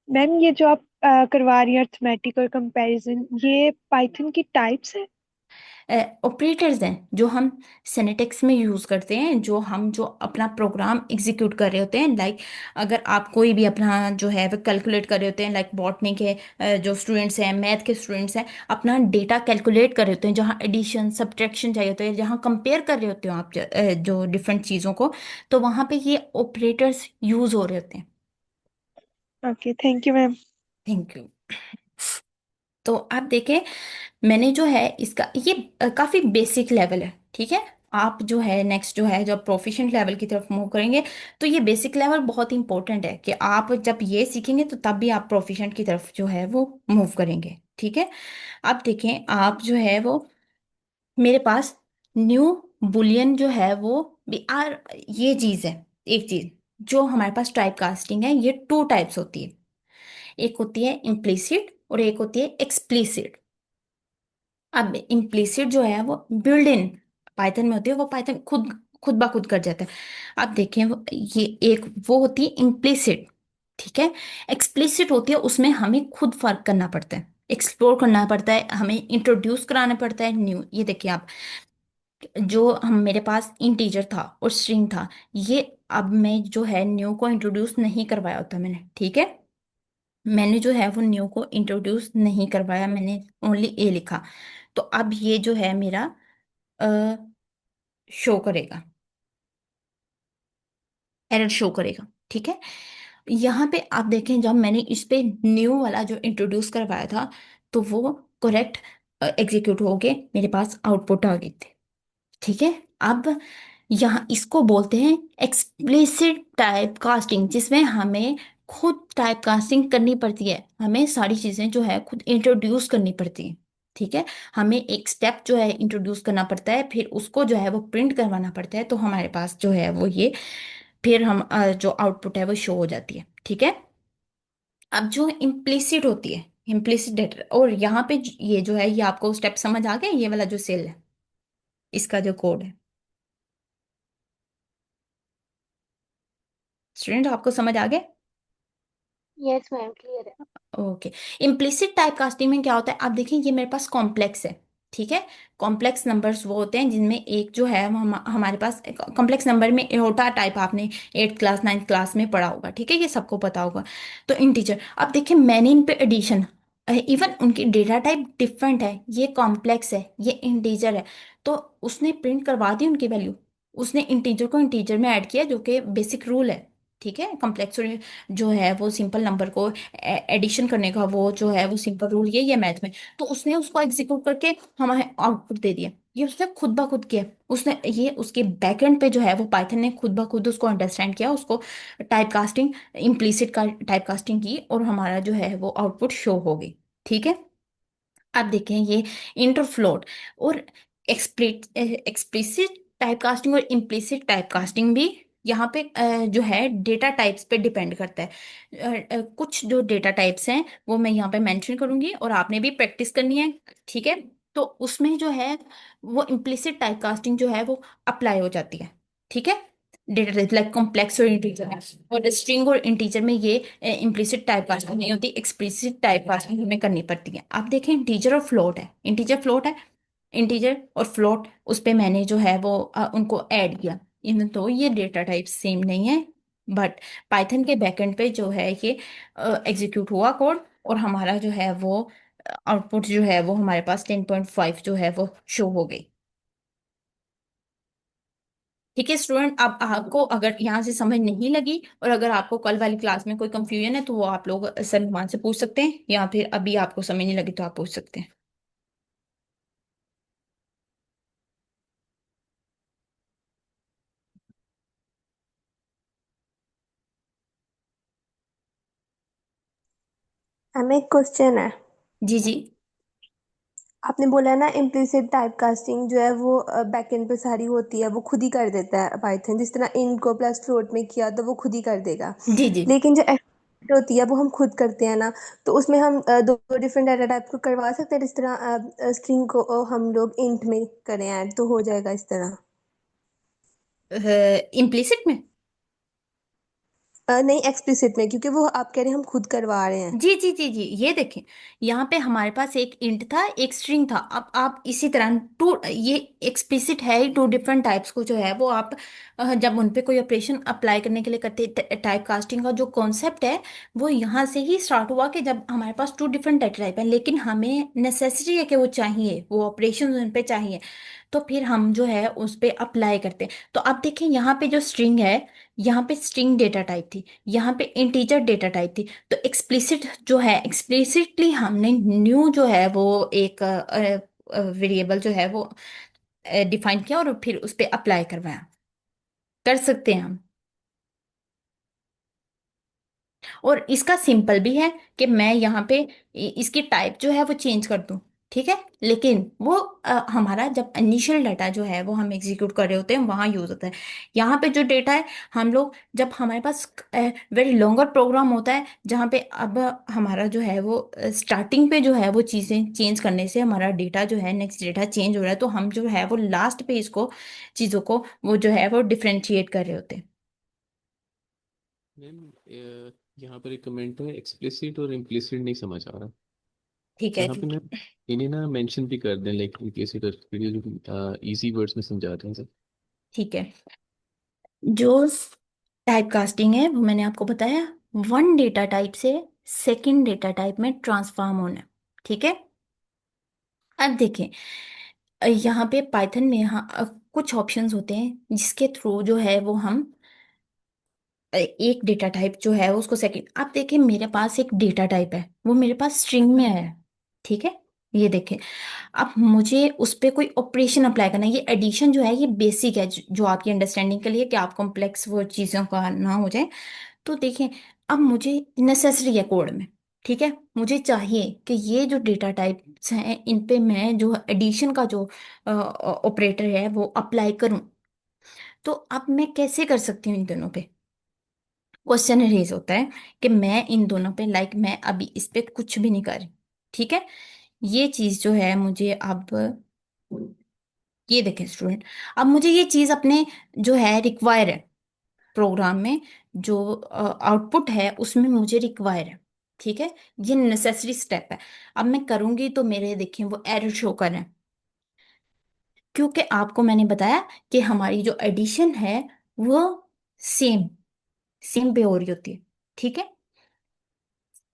मैम ये जो आप करवा रही हैं अर्थमेटिक और कंपैरिजन, ये पाइथन की टाइप्स है? ऑपरेटर्स हैं जो हम सिनेटेक्स में यूज करते हैं, जो हम जो अपना प्रोग्राम एग्जीक्यूट कर रहे होते हैं। लाइक अगर आप कोई भी अपना जो है वो कैलकुलेट कर रहे होते हैं, लाइक बॉटनी के जो स्टूडेंट्स हैं, मैथ के स्टूडेंट्स हैं, अपना डेटा कैलकुलेट कर रहे होते हैं, जहाँ एडिशन सब्ट्रैक्शन चाहिए होता है, जहाँ कंपेयर कर रहे होते हो आप जो डिफरेंट चीज़ों को, तो वहाँ पे ये ऑपरेटर्स यूज हो रहे होते हैं। Okay, thank you ma'am. Thank you. तो आप देखें मैंने जो है इसका ये काफी बेसिक लेवल है। ठीक है। आप जो है नेक्स्ट जो है जब प्रोफिशिएंट लेवल की तरफ मूव करेंगे तो ये बेसिक लेवल बहुत इंपॉर्टेंट है कि आप जब ये सीखेंगे तो तब भी आप प्रोफिशिएंट की तरफ जो है वो मूव करेंगे। ठीक है। अब देखें आप जो है वो मेरे पास न्यू बुलियन जो है वो भी आर, ये चीज है, एक चीज जो हमारे पास टाइप कास्टिंग है, ये 2 टाइप्स होती है। एक होती है इम्प्लिसिट और एक होती है एक्सप्लिसिट। अब इम्प्लिसिट जो है वो बिल्ड इन पाइथन में होती है, वो पाइथन खुद खुद ब खुद कर जाता है। अब देखें ये एक वो होती है इम्प्लिसिट। ठीक है। एक्सप्लिसिट होती है, उसमें हमें खुद फर्क करना पड़ता है, एक्सप्लोर करना पड़ता है, हमें इंट्रोड्यूस कराना पड़ता है न्यू। ये देखिए आप, जो हम मेरे पास इंटीजर था और स्ट्रिंग था, ये अब मैं जो है न्यू को इंट्रोड्यूस नहीं करवाया होता मैंने। ठीक है। मैंने जो है वो न्यू को इंट्रोड्यूस नहीं करवाया, मैंने ओनली ए लिखा। तो अब ये जो है मेरा शो करेगा, एरर शो करेगा। ठीक है। यहाँ पे आप देखें जब मैंने इस पे न्यू वाला जो इंट्रोड्यूस करवाया था तो वो करेक्ट एग्जीक्यूट हो गए, मेरे पास आउटपुट आ गई थी। ठीक है। अब यहाँ इसको बोलते हैं एक्सप्लिसिट टाइप कास्टिंग, जिसमें हमें खुद टाइप कास्टिंग करनी पड़ती है, हमें सारी चीजें जो है खुद इंट्रोड्यूस करनी पड़ती है। ठीक है। हमें एक स्टेप जो है इंट्रोड्यूस करना पड़ता है, फिर उसको जो है वो प्रिंट करवाना पड़ता है, तो हमारे पास जो है वो ये फिर हम जो आउटपुट है वो शो हो जाती है। ठीक है। अब जो इम्प्लिसिट होती है, इम्प्लिसिट डेटा, और यहाँ पे ये जो है ये आपको स्टेप समझ आ गया, ये वाला जो सेल है इसका जो कोड है, स्टूडेंट आपको समझ आ गया? यस मैम, क्लियर है। ओके। इम्प्लिसिट टाइप कास्टिंग में क्या होता है, आप देखिए ये मेरे पास कॉम्प्लेक्स है। ठीक है। कॉम्प्लेक्स नंबर्स वो होते हैं जिनमें एक जो है हमारे पास कॉम्प्लेक्स नंबर में एओटा टाइप आपने 8th क्लास 9th क्लास में पढ़ा होगा। ठीक है, ये सबको पता होगा। तो इंटीजर, अब देखिए मैंने इन पे एडिशन, इवन उनकी डेटा टाइप डिफरेंट है, ये कॉम्प्लेक्स है ये इंटीजर है, तो उसने प्रिंट करवा दी उनकी वैल्यू। उसने इंटीजर को इंटीजर में ऐड किया, जो कि बेसिक रूल है। ठीक है, कॉम्प्लेक्स और जो है वो सिंपल नंबर को एडिशन करने का वो जो है वो सिंपल रूल यही है मैथ में। तो उसने उसको एग्जीक्यूट करके हमें आउटपुट दे दिया। ये उसने खुद ब खुद किया। उसने ये उसके बैकएंड पे जो है वो पाइथन ने खुद ब खुद उसको अंडरस्टैंड किया, उसको टाइप कास्टिंग, इम्प्लिसिट का टाइप कास्टिंग की, और हमारा जो है वो आउटपुट शो हो गई। ठीक है। अब देखें ये इंटरफ्लोट और एक्सप्लिसिट टाइप कास्टिंग और इम्प्लिसिट टाइप कास्टिंग भी यहाँ पे जो है डेटा टाइप्स पे डिपेंड करता है। कुछ जो डेटा टाइप्स हैं वो मैं यहाँ पे मेंशन करूंगी और आपने भी प्रैक्टिस करनी है। ठीक है। तो उसमें जो है वो इम्प्लिसिट टाइप कास्टिंग जो है वो अप्लाई हो जाती है। ठीक है। डेटा टाइप लाइक कॉम्प्लेक्स और इंटीजर, और स्ट्रिंग और इंटीजर में ये इम्प्लिसिट टाइप कास्टिंग नहीं होती, एक्सप्लिसिट टाइप कास्टिंग हमें करनी पड़ती है। आप देखें इंटीजर और फ्लोट है, इंटीजर फ्लोट है, इंटीजर और फ्लोट, उस पे मैंने जो है वो उनको ऐड किया। इवन तो ये डेटा टाइप सेम नहीं है, बट पाइथन के बैकएंड पे जो है ये एग्जीक्यूट हुआ कोड, और हमारा जो है वो आउटपुट जो है वो हमारे पास 10.5 जो है वो शो हो गई। ठीक है स्टूडेंट, अब आपको अगर यहाँ से समझ नहीं लगी और अगर आपको कल वाली क्लास में कोई कंफ्यूजन है तो वो आप लोग सर नुमान से पूछ सकते हैं, या फिर अभी आपको समझ नहीं लगी तो आप पूछ सकते हैं। हमें एक क्वेश्चन है। जी जी। आपने बोला ना इम्प्लिसिट टाइप कास्टिंग जो है वो बैकएंड पे सारी होती है, वो खुद ही कर देता है पाइथन, जिस तरह int को प्लस फ्लोट में किया तो वो खुद ही कर देगा। जी जी। लेकिन जो एक्सप्लिसिट होती है वो हम खुद करते हैं ना, तो उसमें हम दो डिफरेंट डाटा टाइप को करवा सकते हैं, जिस तरह स्ट्रिंग को हम लोग इंट में करें ऐड तो हो जाएगा इस तरह। इम्प्लिसिट में? नहीं एक्सप्लिसिट में, क्योंकि वो आप कह रहे हैं हम खुद करवा रहे हैं। जी जी जी जी, ये देखें, यहाँ पे हमारे पास एक इंट था एक स्ट्रिंग था। अब आप इसी तरह टू, ये एक्सप्लिसिट है ही, टू डिफरेंट टाइप्स को जो है वो आप जब उन पे कोई ऑपरेशन अप्लाई करने के लिए करते, टाइप कास्टिंग का जो कॉन्सेप्ट है वो यहाँ से ही स्टार्ट हुआ कि जब हमारे पास टू डिफरेंट डाटा टाइप है लेकिन हमें नेसेसरी है कि वो चाहिए, वो ऑपरेशन उन पे चाहिए, तो फिर हम जो है उस पे अप्लाई करते हैं। तो अब देखें यहाँ पे जो स्ट्रिंग है, यहाँ पे स्ट्रिंग डेटा टाइप थी, यहाँ पे इंटीजर डेटा टाइप थी। तो एक्सप्लिसिट जो है, एक्सप्लिसिटली हमने न्यू जो है वो एक वेरिएबल जो है वो डिफाइन किया और फिर उस पे अप्लाई करवाया। कर सकते हैं हम। और इसका सिंपल भी है कि मैं यहाँ पे इसकी टाइप जो है वो चेंज कर दूं। ठीक है। लेकिन वो हमारा जब इनिशियल डाटा जो है वो हम एग्जीक्यूट कर रहे होते हैं वहां यूज होता है। यहाँ पे जो डेटा है हम लोग जब हमारे पास वेरी लॉन्गर प्रोग्राम होता है जहाँ पे अब हमारा जो है वो स्टार्टिंग पे जो है वो चीज़ें चेंज करने से हमारा डेटा जो है नेक्स्ट डेटा चेंज हो रहा है, तो हम जो है वो लास्ट पे इसको चीज़ों को वो जो है वो डिफ्रेंशिएट कर रहे होते हैं। मैम यहाँ पर एक कमेंट है, एक्सप्लिसिट और इम्प्लिसिट नहीं समझ आ रहा। ठीक है। यहाँ पे मैम इन्हें ना मेंशन भी कर दें, लाइक इम्प्लिसिट और explicit, जो इजी वर्ड्स में समझाते हैं सर। ठीक है। जो टाइप कास्टिंग है वो मैंने आपको बताया, वन डेटा टाइप से सेकंड डेटा टाइप में ट्रांसफॉर्म होना। ठीक है। अब देखें यहाँ पे पाइथन में कुछ ऑप्शंस होते हैं जिसके थ्रू जो है वो हम एक डेटा टाइप जो है उसको सेकंड, आप देखें मेरे पास एक डेटा टाइप है वो मेरे पास स्ट्रिंग में है। ठीक है। ये देखें, अब मुझे उस पर कोई ऑपरेशन अप्लाई करना है। ये एडिशन जो है ये बेसिक है जो आपकी अंडरस्टैंडिंग के लिए, कि आप कॉम्प्लेक्स वो चीज़ों का ना हो जाए। तो देखें, अब मुझे नेसेसरी है कोड में। ठीक है। मुझे चाहिए कि ये जो डेटा टाइप्स हैं इन पे मैं जो एडिशन का जो ऑपरेटर है वो अप्लाई करूं। तो अब मैं कैसे कर सकती हूँ इन दोनों पे? क्वेश्चन रेज होता है कि मैं इन दोनों पे लाइक मैं अभी इस पे कुछ भी नहीं कर रही। ठीक है। ये चीज जो है मुझे अब, ये देखें स्टूडेंट, अब मुझे ये चीज अपने जो है रिक्वायर है प्रोग्राम में, जो आउटपुट है उसमें मुझे रिक्वायर है। ठीक है। ये नेसेसरी स्टेप है। अब मैं करूंगी तो मेरे देखें वो एरर शो कर रहे हैं, क्योंकि आपको मैंने बताया कि हमारी जो एडिशन है वो सेम सेम पे हो रही होती है। ठीक है।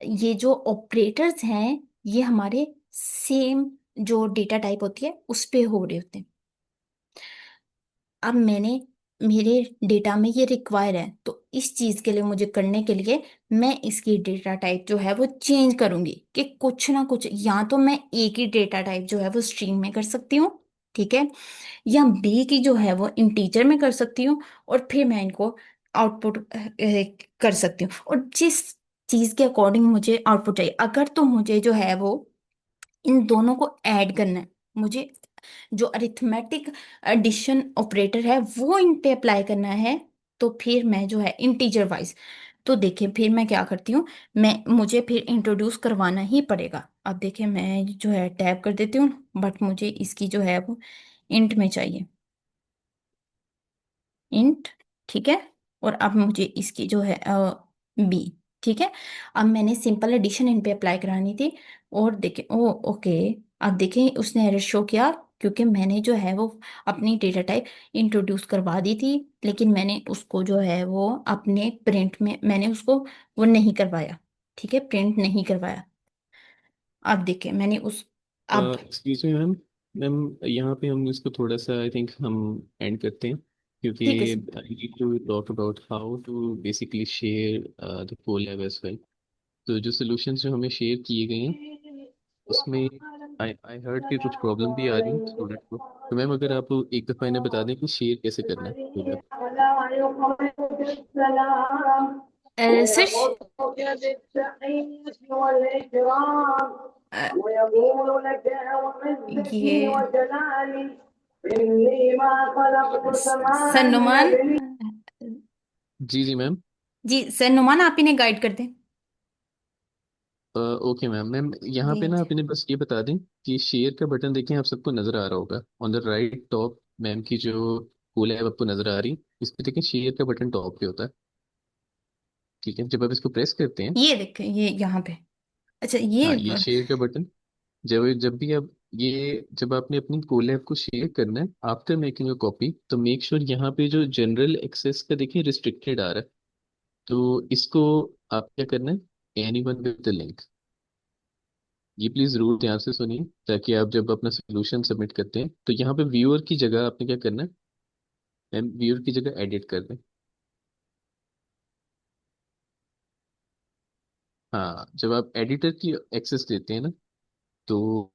ये जो ऑपरेटर्स हैं ये हमारे सेम जो डेटा टाइप होती है उस पे हो रहे होते हैं। अब मैंने मेरे डेटा में ये रिक्वायर है तो इस चीज के लिए मुझे करने के लिए मैं इसकी डेटा टाइप जो है वो चेंज करूंगी कि कुछ ना कुछ, या तो मैं ए की डेटा टाइप जो है वो स्ट्रिंग में कर सकती हूँ, ठीक है, या बी की जो है वो इंटीजर में कर सकती हूँ, और फिर मैं इनको आउटपुट कर सकती हूँ, और जिस चीज के अकॉर्डिंग मुझे आउटपुट चाहिए, अगर तो मुझे जो है वो इन दोनों को ऐड करना है, मुझे जो अरिथमेटिक एडिशन ऑपरेटर है वो इन पे अप्लाई करना है, तो फिर मैं जो है इंटीजर वाइज, तो देखिए फिर मैं क्या करती हूँ, मैं मुझे फिर इंट्रोड्यूस करवाना ही पड़ेगा। अब देखिए मैं जो है टैप कर देती हूँ, बट मुझे इसकी जो है वो इंट में चाहिए, इंट, ठीक है, और अब मुझे इसकी जो है बी, ठीक है। अब मैंने सिंपल एडिशन इन पे अप्लाई करानी थी, और देखें ओ ओके, अब देखें उसने एरर शो किया, क्योंकि मैंने जो है वो अपनी डेटा टाइप इंट्रोड्यूस करवा दी थी, लेकिन मैंने उसको जो है वो अपने प्रिंट में मैंने उसको वो नहीं करवाया, ठीक है, प्रिंट नहीं करवाया। अब देखें मैंने उस, अब एक्सक्यूज मी मैम। मैम यहाँ पे हम इसको थोड़ा सा आई थिंक हम एंड करते हैं, क्योंकि ठीक है sir. I need to talk about how to basically share the Colab as well. तो जो सॉल्यूशंस जो हमें शेयर किए गए हैं उसमें आई आई हर्ड कि कुछ प्रॉब्लम भी आ रही है स्टूडेंट को। तो मैम अगर आप एक दफ़ा इन्हें बता दें कि शेयर कैसे करना है कोलैब। सर, ये सर नुमान, जी जी मैम। जी सर नुमान आप इन्हें गाइड कर दें। Okay ma'am. मैम यहाँ जी पे ना आप इन्हें बस ये बता दें कि शेयर का बटन देखें, आप सबको नज़र आ रहा होगा on the right top. Ma'am की जो कोलैब आपको नज़र आ रही, इस पे देखें शेयर का बटन टॉप पे होता है। ठीक है, जब आप इसको प्रेस करते हैं, ये देखें, ये यहाँ पे, अच्छा ये हाँ ये शेयर का बटन, जब जब भी आप ये जब आपने अपनी कोलैब को शेयर करना है आफ्टर मेकिंग अ कॉपी, तो मेक श्योर यहाँ पे जो जनरल एक्सेस का देखिए रिस्ट्रिक्टेड आ रहा है, तो इसको आप क्या करना है, एनीवन विद द लिंक। ये प्लीज रूल ध्यान से सुनिए, ताकि आप जब अपना सोल्यूशन सबमिट करते हैं तो यहाँ पे व्यूअर की जगह आपने क्या करना है, व्यूअर की जगह एडिट कर दें। हाँ जब आप एडिटर की एक्सेस देते हैं ना, तो